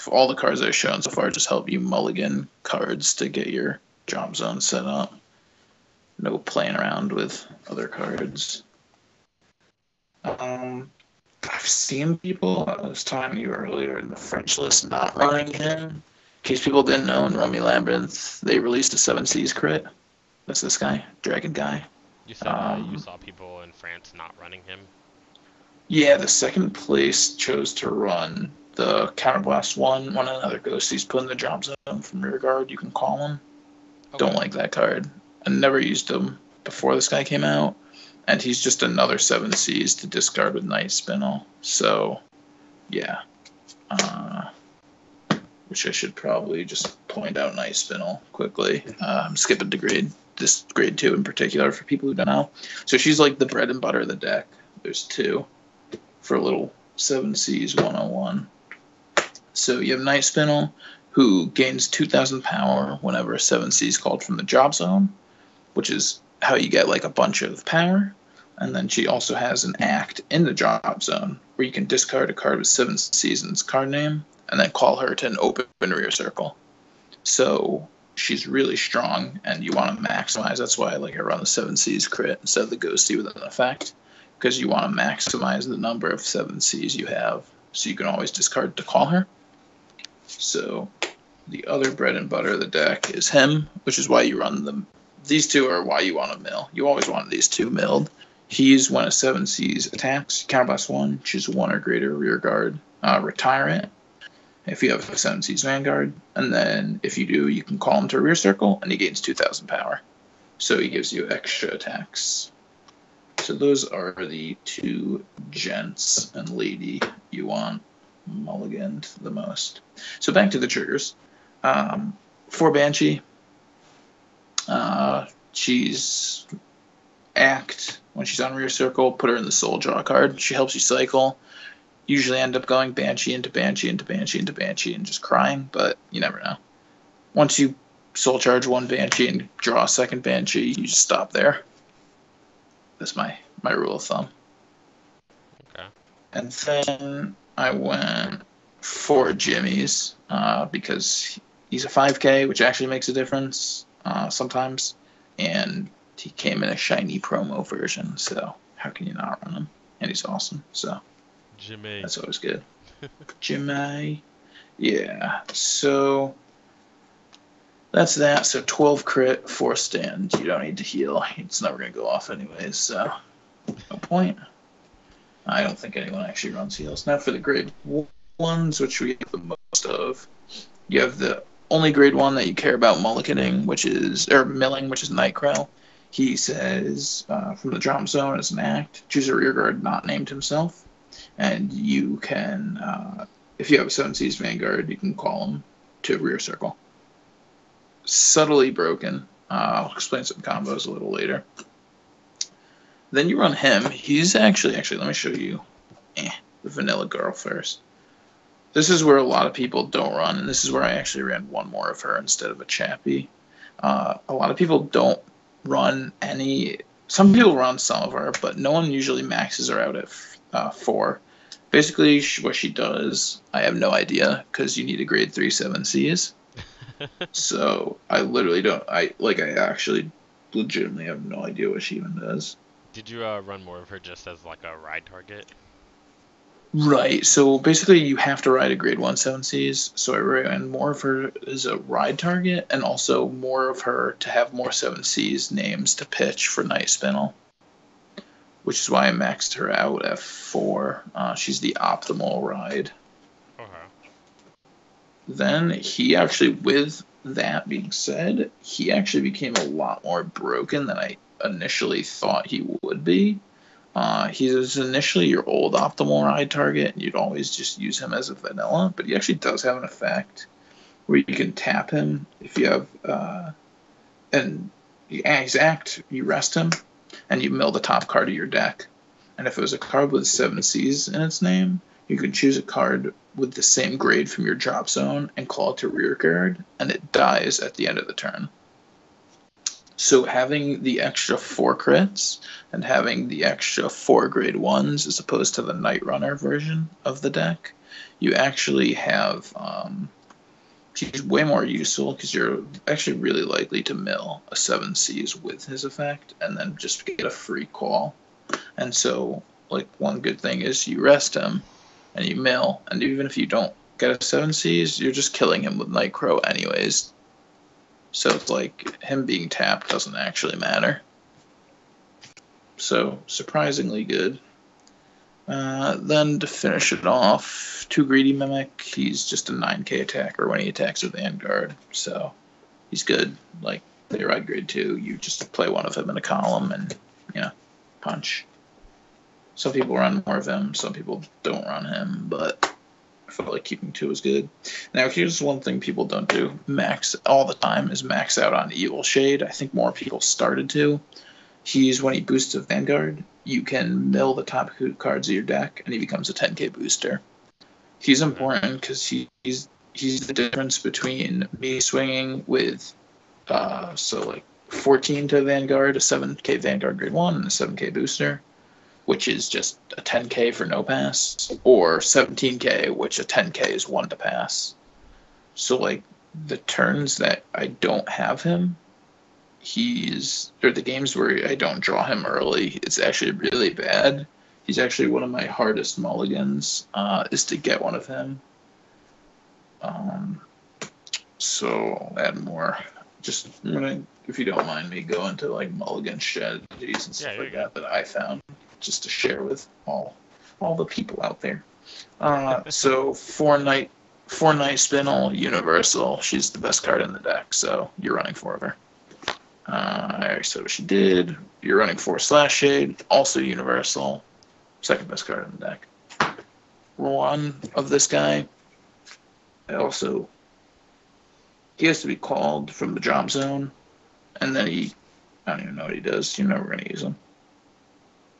S2: all the cards I've shown so far just help you mulligan cards to get your drop zone set up. No playing around with other cards. I've seen people, I was talking to you earlier, in the French list not running him. In case people didn't know, in Rummy Labyrinth, they released a 7 Seas crit. That's this guy, Dragon Guy.
S1: You said you saw people in France not running him?
S2: Yeah, the second place chose to run the Counterblast 1 when another Ghostie's put in the drop zone from rear guard. You can call him. Okay. Don't like that card. I never used him before this guy came out. And he's just another 7 Cs to discard with Night Spinel. So, yeah. Which I should probably just point out Night Spinel quickly. I'm skipping to grade 2 in particular for people who don't know. So she's like the bread and butter of the deck. There's 2 for a little 7 Cs 101. So you have Night Spinel, who gains 2,000 power whenever a 7 C is called from the drop zone, which is how you get like a bunch of power. And then she also has an act in the drop zone where you can discard a card with 7 C's in its card name and then call her to an open rear circle. So she's really strong and you want to maximize. That's why I like her run the 7 C's crit instead of the ghosty with an effect, because you want to maximize the number of 7 C's you have so you can always discard to call her. So the other bread and butter of the deck is him, which is why you run them. These 2 are why you want to mill. You always want these 2 milled. He's when a 7 C's attacks, Counterblast 1, choose 1 or greater rear guard, retire it if you have a 7 C's Vanguard. And then if you do, you can call him to a rear circle, and he gains 2,000 power. So he gives you extra attacks. So those are the 2 gents and lady you want mulliganed the most. So back to the triggers. For Banshee, she's act when she's on rear circle, put her in the soul draw card. She helps you cycle. Usually end up going Banshee into Banshee into Banshee into Banshee and just crying, but you never know. Once you soul charge 1 Banshee and draw a 2nd Banshee, you just stop there. That's my rule of thumb.
S1: Okay.
S2: And then I went for Jimmy's because he's a 5K, which actually makes a difference sometimes. And he came in a shiny promo version, so how can you not run him? And he's awesome, so
S1: Jimmy.
S2: That's always good. Jimmy. Yeah, so that's that. So 12 crit, 4 stand. You don't need to heal. It's never going to go off anyways, so no point. I don't think anyone actually runs heals. Now for the grade 1s, which we have the most of, you have the only grade 1 that you care about mulliganing, milling, which is Nightcrow. He says, from the drop zone as an act, choose a rear guard not named himself, and you can if you have a 7Cs Vanguard, you can call him to rear circle. Subtly broken. I'll explain some combos a little later. Then you run him. He's actually, let me show you the vanilla girl first. This is where a lot of people don't run, and this is where I actually ran one more of her instead of a Chappie. A lot of people don't run any. Some people run some of her, but no one usually maxes her out at 4. Basically, what she does, I have no idea, because you need a grade 3 7Cs. So I literally don't. I actually legitimately have no idea what she even does.
S1: Did you run more of her just as like a ride target?
S2: Right. So basically, you have to ride a grade 1 7Cs. So I ran more of her as a ride target, and also more of her to have more 7Cs names to pitch for Night Spinel, which is why I maxed her out at 4. She's the optimal ride.
S1: Okay.
S2: Then he actually, with that being said, he actually became a lot more broken than I initially thought he would be. He was initially your old optimal ride target, and you'd always just use him as a vanilla, but he actually does have an effect where you can tap him if you have, and he's act, you rest him, and you mill the top card of your deck. And if it was a card with 7Cs in its name, you can choose a card with the same grade from your drop zone and call it to rear guard, and it dies at the end of the turn. So having the extra 4 crits and having the extra 4 grade 1s as opposed to the Night Runner version of the deck, you actually have he's way more useful because you're actually really likely to mill a 7Cs with his effect and then just get a free call. And so, like, one good thing is you rest him and you mill, and even if you don't get a 7Cs, you're just killing him with Night Crow anyways. So it's like him being tapped doesn't actually matter. So surprisingly good. Then to finish it off, 2 Greedy Mimic. He's just a 9k attacker when he attacks with Vanguard. So he's good. Like, they ride grade 2. You just play one of him in a column and, punch. Some people run more of him. Some people don't run him. But I felt like keeping 2 was good. Now, here's one thing people don't do max all the time is max out on Evil Shade. I think more people started to. When he boosts a Vanguard, you can mill the top cards of your deck, and he becomes a 10k booster. He's important because he's the difference between me swinging with 14 to Vanguard, a 7k Vanguard grade 1, and a 7k booster, which is just a 10k for no pass, or 17k, which a 10k is 1 to pass. So, like, the turns that I don't have him, the games where I don't draw him early, it's actually really bad. He's actually one of my hardest mulligans, is to get one of him. So I'll add more. Just, if you don't mind me, go into, like, mulligan strategies and stuff that I found, just to share with all the people out there. So 4 Night Spinel, Universal. She's the best card in the deck, so you're running 4 of her. I already said what she did. You're running 4 Slash Shade, also Universal. Second best card in the deck. 1 of this guy. He has to be called from the drop zone, and then I don't even know what he does. You're never going to use him.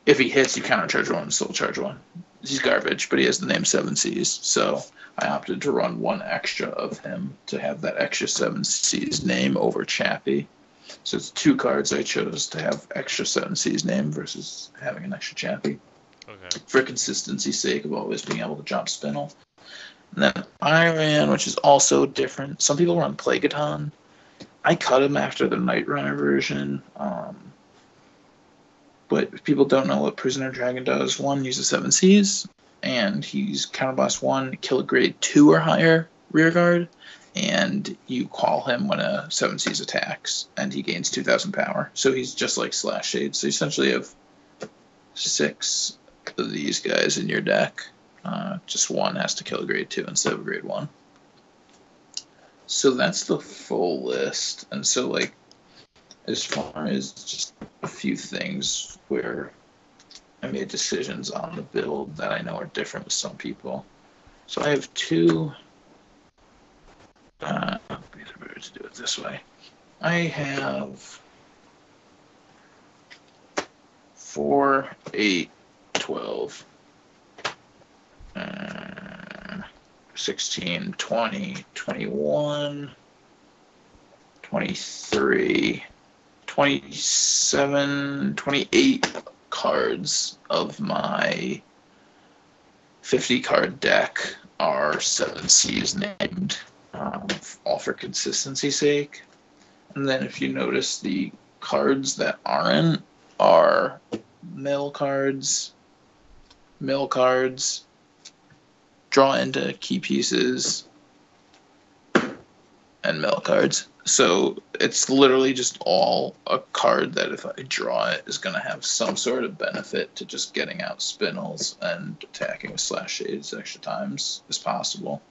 S2: If he hits, you countercharge 1 and still charge 1. He's garbage, but he has the name 7Cs, so I opted to run 1 extra of him to have that extra 7Cs name over Chappie. So it's 2 cards I chose to have extra 7C's name versus having an extra Chappie.
S1: Okay.
S2: For consistency's sake of always being able to drop Spinel. And then I ran, which is also different. Some people run Plagueton. I cut him after the Night Runner version. But if people don't know what Prisoner Dragon does, 1 uses 7Cs, and he's Counterblast 1, kill a grade 2 or higher rearguard, and you call him when a 7Cs attacks, and he gains 2,000 power. So he's just like Slash Shade. So you essentially have 6 of these guys in your deck. Just 1 has to kill a grade 2 instead of a grade 1. So that's the full list. And so, like, as far as just a few things where I made decisions on the build that I know are different with some people. So I have two. Let's do it this way. I have 4, 8, 12, 16, 20, 21, 23, 27, 28 cards of my 50 card deck are 7Cs named, all for consistency's sake. And then if you notice, the cards that aren't are mill cards, draw into key pieces, and mill cards. So it's literally just all a card that if I draw it is going to have some sort of benefit to just getting out spinels and attacking with slash shades extra times as possible.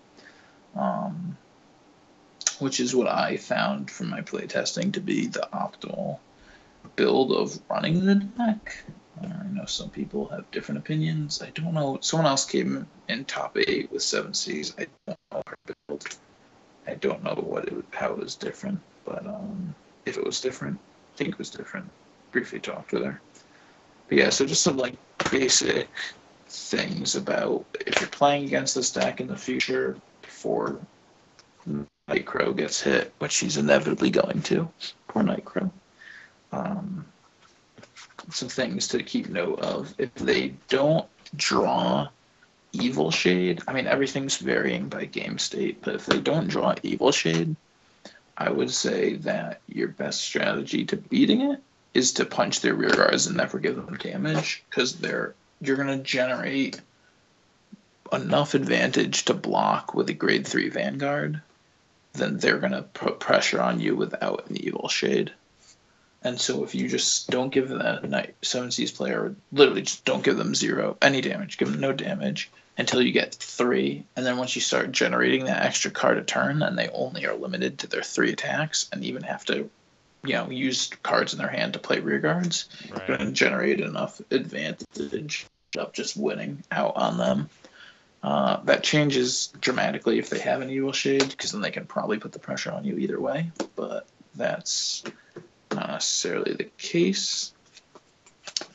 S2: Which is what I found from my playtesting to be the optimal build of running the deck. I know some people have different opinions. I don't know. Someone else came in top 8 with 7Cs. I don't know her build. I don't know how it was different, but if it was different, I think it was different. Briefly talked with her. But yeah, so just some like basic things about if you're playing against this deck in the future before Nightcrow gets hit, which he's inevitably going to. Poor Nightcrow. Some things to keep note of. If they don't draw Evil Shade, I mean, everything's varying by game state, but if they don't draw Evil Shade, I would say that your best strategy to beating it is to punch their rear guards and never give them damage, because you're going to generate enough advantage to block with a grade 3 Vanguard, then they're going to put pressure on you without an Evil Shade. And so if you just don't give that Night 7C's player, literally just don't give them any damage, give them no damage until you get 3, and then once you start generating that extra card a turn, then they only are limited to their 3 attacks and even have to, use cards in their hand to play rear guards.
S1: Right.
S2: You're going to generate enough advantage of just winning out on them. That changes dramatically if they have an Evil Shade, because then they can probably put the pressure on you either way, but that's not necessarily the case.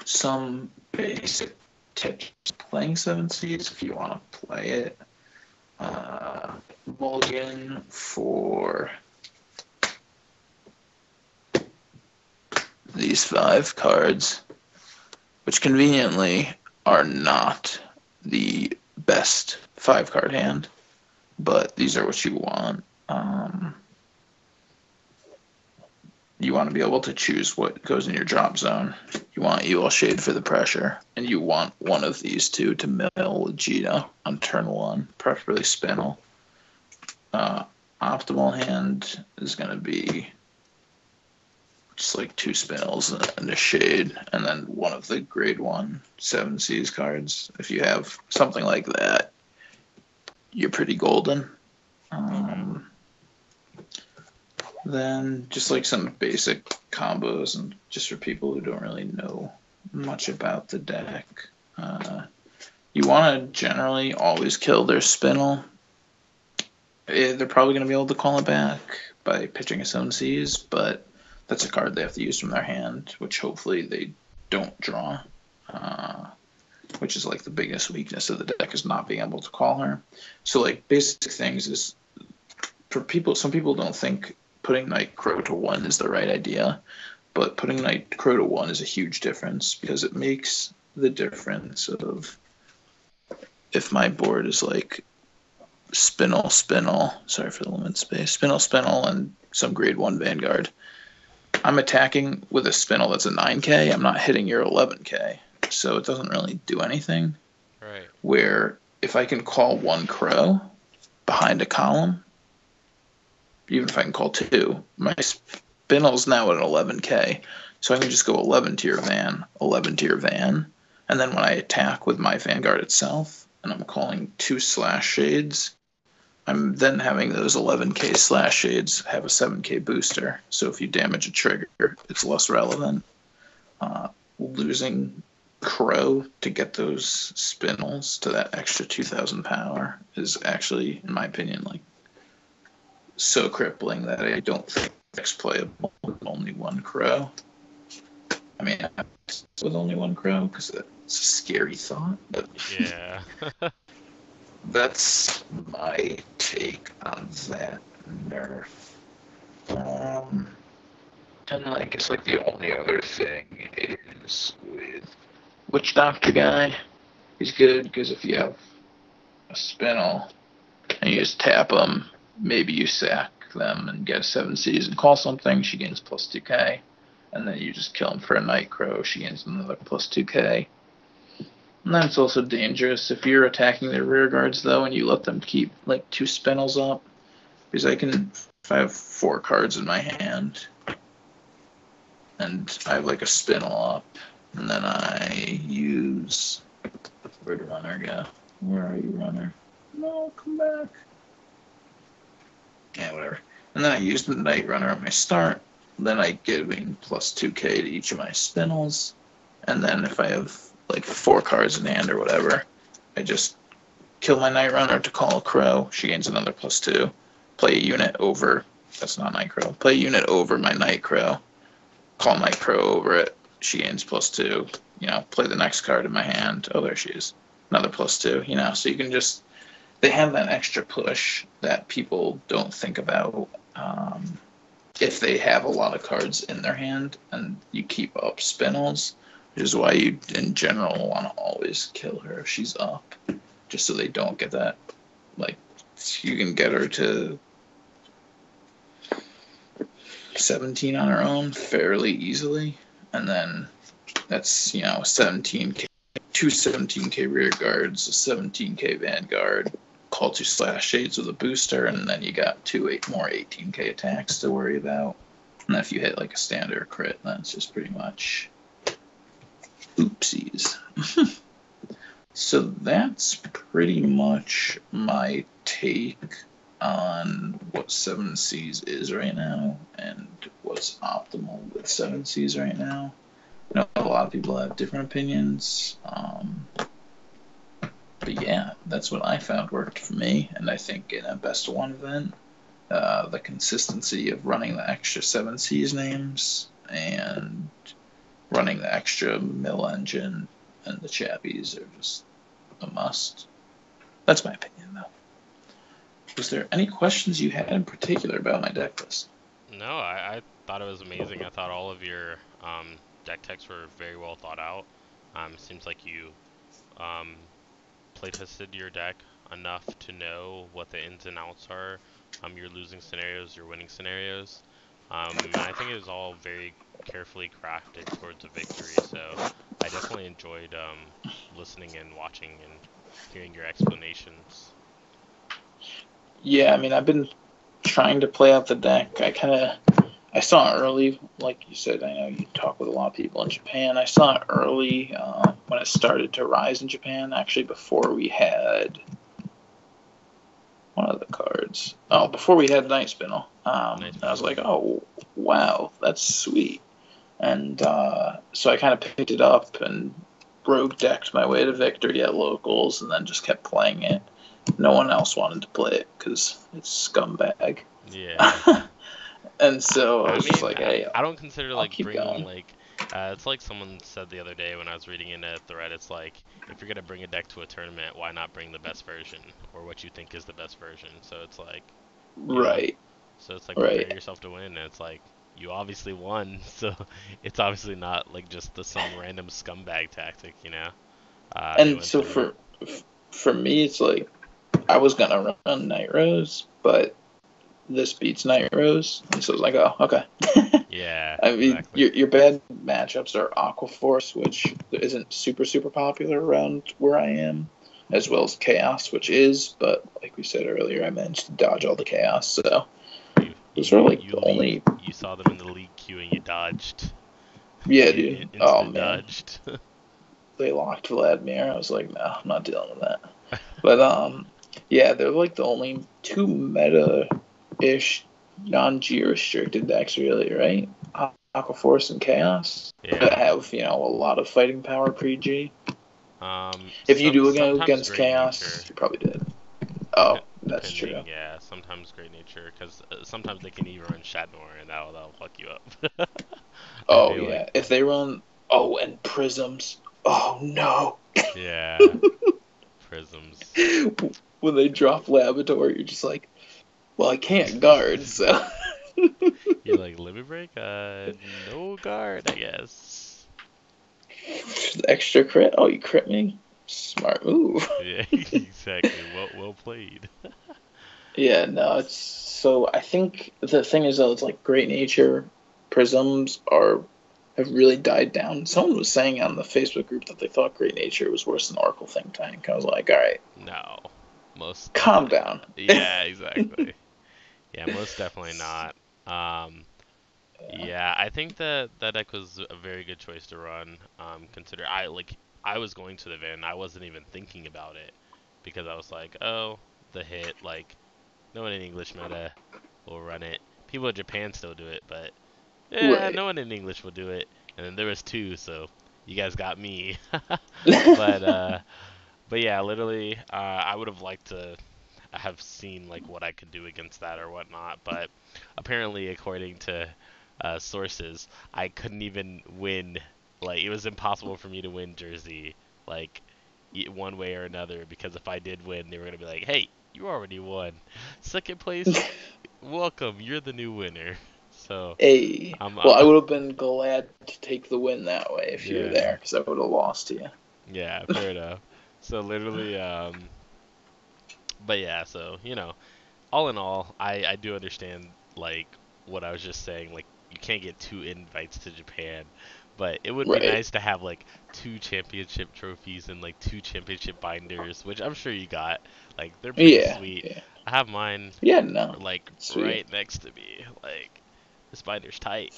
S2: Some basic tips playing 7Cs if you want to play it. Mulligan for these 5 cards, which conveniently are not the best 5-card hand, but these are what you want. You want to be able to choose what goes in your drop zone. You want Evil Shade for the pressure, and you want one of these two to mill Gita on turn 1, preferably Spinel. Optimal hand is going to be just like 2 Spinels and a Shade, and then one of the grade 1 7Cs cards. If you have something like that, you're pretty golden. Then just like some basic combos, and just for people who don't really know much about the deck, you want to generally always kill their Spinel. They're probably going to be able to call it back by pitching a 7Cs, but that's a card they have to use from their hand, which hopefully they don't draw, which is like the biggest weakness of the deck, is not being able to call her. So like basic things is, for people, some people don't think putting Nightcrow to 1 is the right idea, but putting Nightcrow to 1 is a huge difference, because it makes the difference of if my board is like Spinel, sorry for the limit space, Spinel, and some grade 1 Vanguard. I'm attacking with a Spinel that's a 9K. I'm not hitting your 11K, so it doesn't really do anything.
S1: Right.
S2: Where if I can call 1 Crow behind a column, even if I can call 2, my Spinel's now at an 11K, so I can just go 11 to your van, 11 to your van, and then when I attack with my Vanguard itself, and I'm calling 2 slash shades, I'm then having those 11K slash shades have a 7K booster. So if you damage a trigger, it's less relevant. Losing Crow to get those spinels to that extra 2,000 power is actually, in my opinion, like so crippling that I don't think it's playable with only one Crow. I mean, with only one Crow because it's a scary thought. But
S1: Yeah.
S2: that's my take on that nerf. And I guess like the only other thing is with Witch Doctor guy. He's good because if you have a spinel and you just tap them, maybe you sack them and get a 7Cs and call something, she gains plus 2k. And then you just kill him for a Night Crow, she gains another plus 2k. And then it's also dangerous if you're attacking their rear guards though and you let them keep like 2 spinels up. Because if I have 4 cards in my hand and I have like a spinel up, and then I use, where'd runner go? Where are you, runner? No, come back. Yeah, whatever. And then I use the Night Runner on my start. Then I giving plus 2k to each of my spinels. And then if I have like 4 cards in hand or whatever, I just kill my Night Runner to call a Crow. She gains another plus 2. Play a unit over. That's not Night Crow. Play a unit over my Night Crow. Call Night Crow over it. She gains plus 2. Play the next card in my hand. Oh, there she is. Another plus 2. So you can just. They have that extra push that people don't think about if they have a lot of cards in their hand and you keep up spinels, which is why you, in general, want to always kill her if she's up, just so they don't get that. Like, you can get her to 17 on her own fairly easily, and then that's 17k, 2 17k rear guards, a 17k Vanguard, call 2 Slash Shades with a booster, and then you got 2 more 18k attacks to worry about. And if you hit like a standard crit, then it's just pretty much oopsies. So that's pretty much my take on what 7Cs is right now and what's optimal with 7Cs right now. I know a lot of people have different opinions. But yeah, that's what I found worked for me. And I think in a best of one event, the consistency of running the extra 7Cs names and running the extra mill engine and the chappies are just a must. That's my opinion, though. Was there any questions you had in particular about my deck list?
S1: No, I thought it was amazing. I thought all of your deck techs were very well thought out. Seems like you playtested your deck enough to know what the ins and outs are, your losing scenarios, your winning scenarios. And I think it was all very carefully crafted towards a victory, so I definitely enjoyed listening and watching and hearing your explanations.
S2: Yeah, I mean, I've been trying to play out the deck. I saw it early, like you said. I know you talk with a lot of people in Japan. I saw it early when it started to rise in Japan, actually before we had one of the cards. Oh, before we had Night Spinel.
S1: Nice.
S2: I was like, oh, wow, that's sweet. And so I kind of picked it up and rogue decked my way to victory at locals and then just kept playing it. No one else wanted to play it because it's scumbag.
S1: Yeah.
S2: And so I was just like, hey,
S1: I don't consider like
S2: keep
S1: bringing
S2: going.
S1: like it's like someone said the other day when I was reading in a thread. It's like if you're gonna bring a deck to a tournament, why not bring the best version or what you think is the best version? So it's like,
S2: Right.
S1: So it's like
S2: Right.
S1: prepare yourself to win, and it's like you obviously won, so it's obviously not like just some random scumbag tactic,
S2: And so for me, it's like I was gonna run Night Rose, but this beats Night Rose, and so I was like, oh, okay.
S1: Yeah.
S2: I mean,
S1: exactly.
S2: your bad matchups are Aqua Force, which isn't super popular around where I am, as well as Chaos, which is, but like we said earlier, I managed to dodge all the Chaos, so those are like the only.
S1: You saw them in the league queue and you dodged.
S2: Yeah, dude. Oh man.
S1: Dodged.
S2: They locked Vladimir. I was like, no, I'm not dealing with that. But yeah, they're like the only 2 meta-ish non-G restricted decks, really, right? Aquaforce and Chaos that
S1: Yeah.
S2: have, a lot of fighting power pre-G. If you
S1: Some
S2: do go
S1: sometimes
S2: against
S1: great
S2: Chaos,
S1: nature,
S2: you probably did. Oh, that's true.
S1: depending. Yeah, sometimes great nature, because sometimes they can even run Shatnor, and that'll fuck you up. I
S2: Oh,
S1: feel like.
S2: yeah. If they run... Oh, and Prisms. Oh, no.
S1: Yeah, prisms.
S2: When they drop Laboratory, you're just like, well, I can't guard, so...
S1: You're like, let me break. No guard, I guess.
S2: Extra crit? Oh, you crit me? Smart move.
S1: Yeah, exactly. Well played.
S2: Yeah, no, it's... So, I think the thing is, though, it's like Great Nature Prisms have really died down. Someone was saying on the Facebook group that they thought Great Nature was worse than Oracle Think Tank. I was like, alright,
S1: No, most
S2: calm
S1: definitely
S2: down.
S1: not. Yeah, exactly. Yeah, most definitely not. Um, yeah, I think that deck was a very good choice to run. Consider I was going to the event, I wasn't even thinking about it because I was like, oh, the hit, like no one in English meta will run it. People in Japan still do it, but yeah,
S2: Right.
S1: no one in English will do it. And then there was two, so you guys got me.
S2: Yeah,
S1: But but yeah, literally, I would have liked to have seen like what I could do against that or whatnot. But apparently, according to sources, I couldn't even win. Like it was impossible for me to win Jersey, like one way or another. Because if I did win, they were gonna be like, "Hey, you already won. Second place, welcome. You're the new winner." So
S2: hey.
S1: I'm,
S2: Well, I would have been glad to take the win that way if you were
S1: yeah,
S2: there, because I would have lost to you.
S1: yeah, fair enough. So literally, but yeah, so all in all, I do understand like what I was just saying. Like you can't get two invites to Japan, but it would be
S2: Right.
S1: nice to have like two championship trophies and like two championship binders, which I'm sure you got. Like they're pretty
S2: Yeah.
S1: sweet.
S2: Yeah.
S1: I have mine
S2: Yeah. No.
S1: like
S2: Sweet.
S1: right next to me. Like this binder's tight.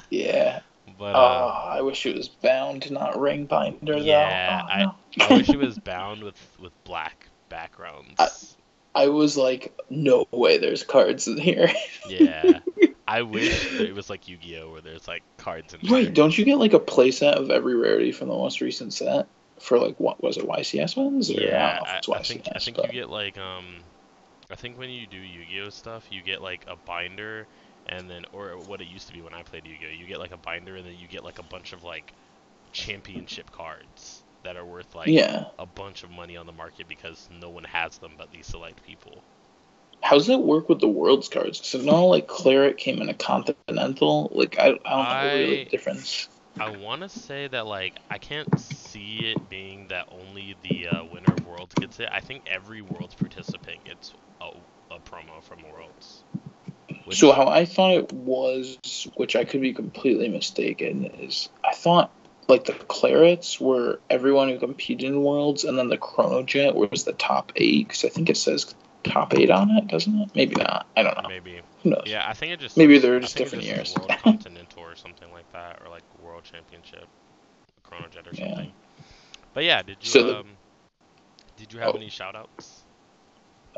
S2: Yeah.
S1: But
S2: Oh, I wish it was bound, not ring binder though.
S1: yeah,
S2: Oh
S1: I
S2: no.
S1: I wish it was bound with black
S2: I
S1: backgrounds.
S2: I was like, no way. There's cards in here.
S1: Yeah. I wish that it was like Yu-Gi-Oh! Where there's like cards in
S2: Right?
S1: there.
S2: Don't you get like a playset of every rarity from the most recent set for like what was it YCS ones or I don't
S1: Yeah,
S2: know if it's
S1: I
S2: YCS,
S1: think you
S2: but
S1: get like I think when you do Yu-Gi-Oh stuff, you get like a binder and then or what it used to be when I played Yu-Gi-Oh, you get like a binder and then you get like a bunch of like championship cards that are worth like
S2: yeah.
S1: a bunch of money on the market because no one has them but these select people.
S2: How does that work with the world's cards? So now, like Claret came in a continental. Like I don't know really the
S1: I
S2: difference.
S1: I want to say that like I can't see it being that only the winner of Worlds gets it. I think every Worlds participant gets a promo from Worlds,
S2: So
S1: which
S2: how I thought it was, which I could be completely mistaken, is I thought like the Clarets were everyone who competed in Worlds, and then the Chronojet was the top eight. Because I think it says top eight on it, doesn't it? Maybe not. I don't know.
S1: maybe
S2: Who knows?
S1: yeah,
S2: Maybe they're
S1: I
S2: just
S1: think it
S2: different
S1: just says
S2: years.
S1: World Continental or something like that or like World Championship Chrono Jet or
S2: Yeah.
S1: something. But yeah,
S2: So the
S1: did you have
S2: oh
S1: any shout outs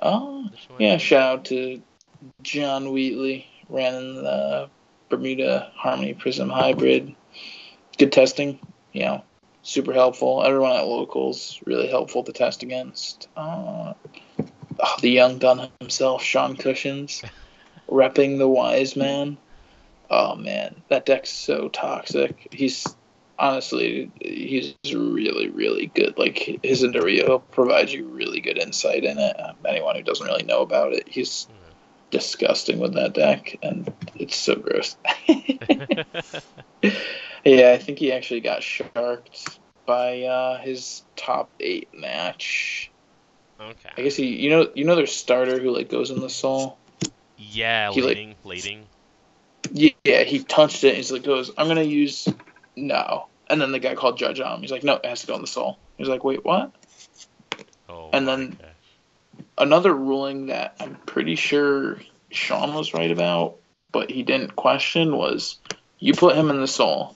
S1: that you want to
S2: yeah,
S1: give?
S2: shout out to John Wheatley, ran in the Bermuda Harmony Prism Hybrid. Good testing, you know, super helpful. Everyone at locals really helpful to test against. The young gun himself, Sean Cushions, repping the wise man. Oh man, that deck's so toxic. He's really really good. Like his Endurio provides you really good insight in it. Anyone who doesn't really know about it, he's disgusting with that deck, and it's so gross. Yeah, I think he actually got sharked by his top eight match. I
S1: Okay.
S2: guess their starter who like goes in the soul.
S1: Yeah,
S2: He like
S1: lading.
S2: yeah, he touched it. And he's like goes, I'm gonna use no, and then the guy called judge on him. He's like, no, it has to go in the soul. He's like, wait, what?
S1: Oh
S2: And
S1: my
S2: then
S1: gosh.
S2: another ruling that I'm pretty sure Sean was right about, but he didn't question was you put him in the soul.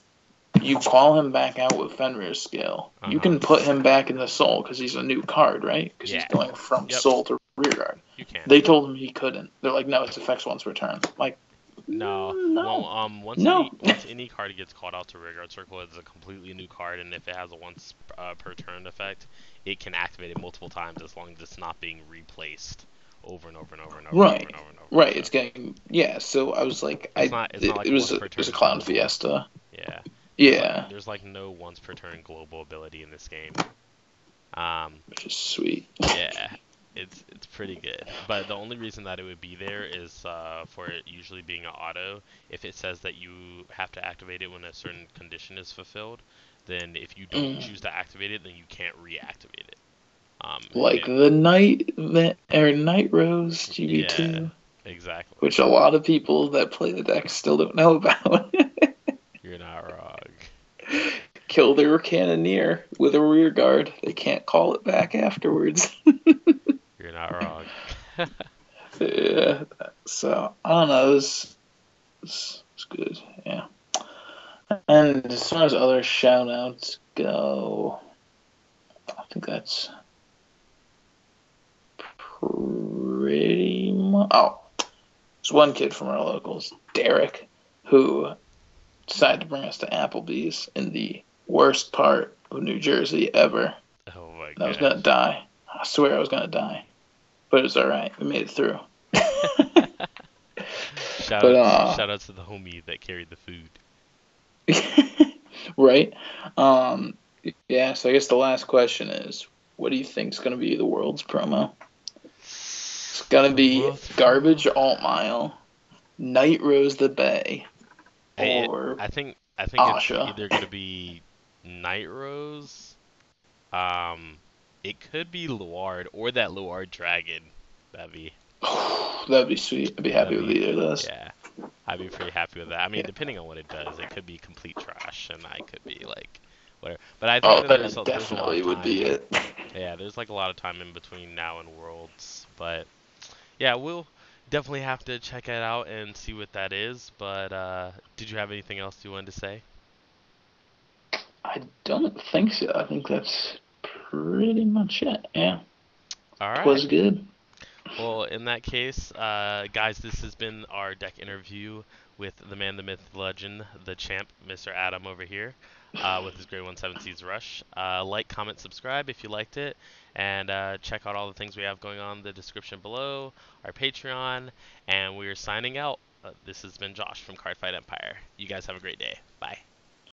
S2: You call him back out with Fenrir's scale.
S1: Uh
S2: You
S1: huh.
S2: can put him back in the soul because he's a new card, right? Because he's
S1: Yeah.
S2: going from
S1: Yep.
S2: soul to rear guard.
S1: You can.
S2: They told him he couldn't. They're like, no, it's effects once per turn. Like,
S1: No. Well,
S2: No,
S1: once
S2: no.
S1: any card gets called out to Vanguard Circle, it's a completely new card, and if it has a once per turn effect, it can activate it multiple times as long as it's not being replaced over and over and over and over and over and
S2: Right,
S1: over and over.
S2: right.
S1: So
S2: It's getting yeah. So I was like,
S1: it's not like
S2: it
S1: a
S2: was
S1: once
S2: a
S1: per
S2: it was a
S1: turn
S2: clown
S1: global.
S2: fiesta.
S1: Yeah.
S2: Yeah,
S1: There's like no once per turn global ability in this game. Um,
S2: which is sweet.
S1: yeah, it's pretty good. But the only reason that it would be there is for it usually being an auto. If it says that you have to activate it when a certain condition is fulfilled, then if you don't
S2: Mm.
S1: choose to activate it, then you can't reactivate it.
S2: Like the night rose
S1: Yeah,
S2: GB2,
S1: exactly.
S2: which a lot of people that play the deck still don't know about.
S1: You're not wrong.
S2: Kill their cannoneer with a rear guard. They can't call it back afterwards.
S1: You're not wrong.
S2: Yeah. So I don't know. It's good. Yeah. And as far as other shout outs go, I think that's pretty much. Oh, there's one kid from our locals, Derek, who decided to bring us to Applebee's in the worst part of New Jersey ever.
S1: Oh my
S2: And I was gonna
S1: gosh.
S2: die. I swear I was gonna die, but it was all right. We made it through. But
S1: Shout outs to the homie that carried the food.
S2: right. Um, yeah. So I guess the last question is, what do you think is gonna be the world's promo? It's gonna
S1: The
S2: be
S1: world's promo.
S2: Garbage Alt Mile, Night Rose the Bay,
S1: Hey,
S2: or
S1: I think it's
S2: Asha.
S1: either gonna be Night Rose. Um, it could be Luard or that Luard dragon. That'd be
S2: That'd be sweet. I'd be
S1: that'd
S2: happy with
S1: be
S2: either of those.
S1: yeah. I'd be pretty happy with that. I mean,
S2: Yeah.
S1: depending on what it does, it could be complete trash, and I could be like whatever. But I think
S2: Oh,
S1: that
S2: then it
S1: there's a lot of
S2: definitely would be
S1: time.
S2: it.
S1: Yeah, there's like a lot of time in between now and Worlds, but yeah, we'll definitely have to check it out and see what that is. But did you have anything else you wanted to say?
S2: I don't think so. I think that's pretty much it. Yeah,
S1: All right.
S2: was good.
S1: Well, in that case, guys, this has been our deck interview with the man, the myth, the legend, the champ, Mr. Adam over here, with his Grade 1 Seas Rush. Like, comment, subscribe if you liked it, and check out all the things we have going on in the description below, our Patreon, and we're signing out. This has been Josh from Cardfight Empire. You guys have a great day. Bye.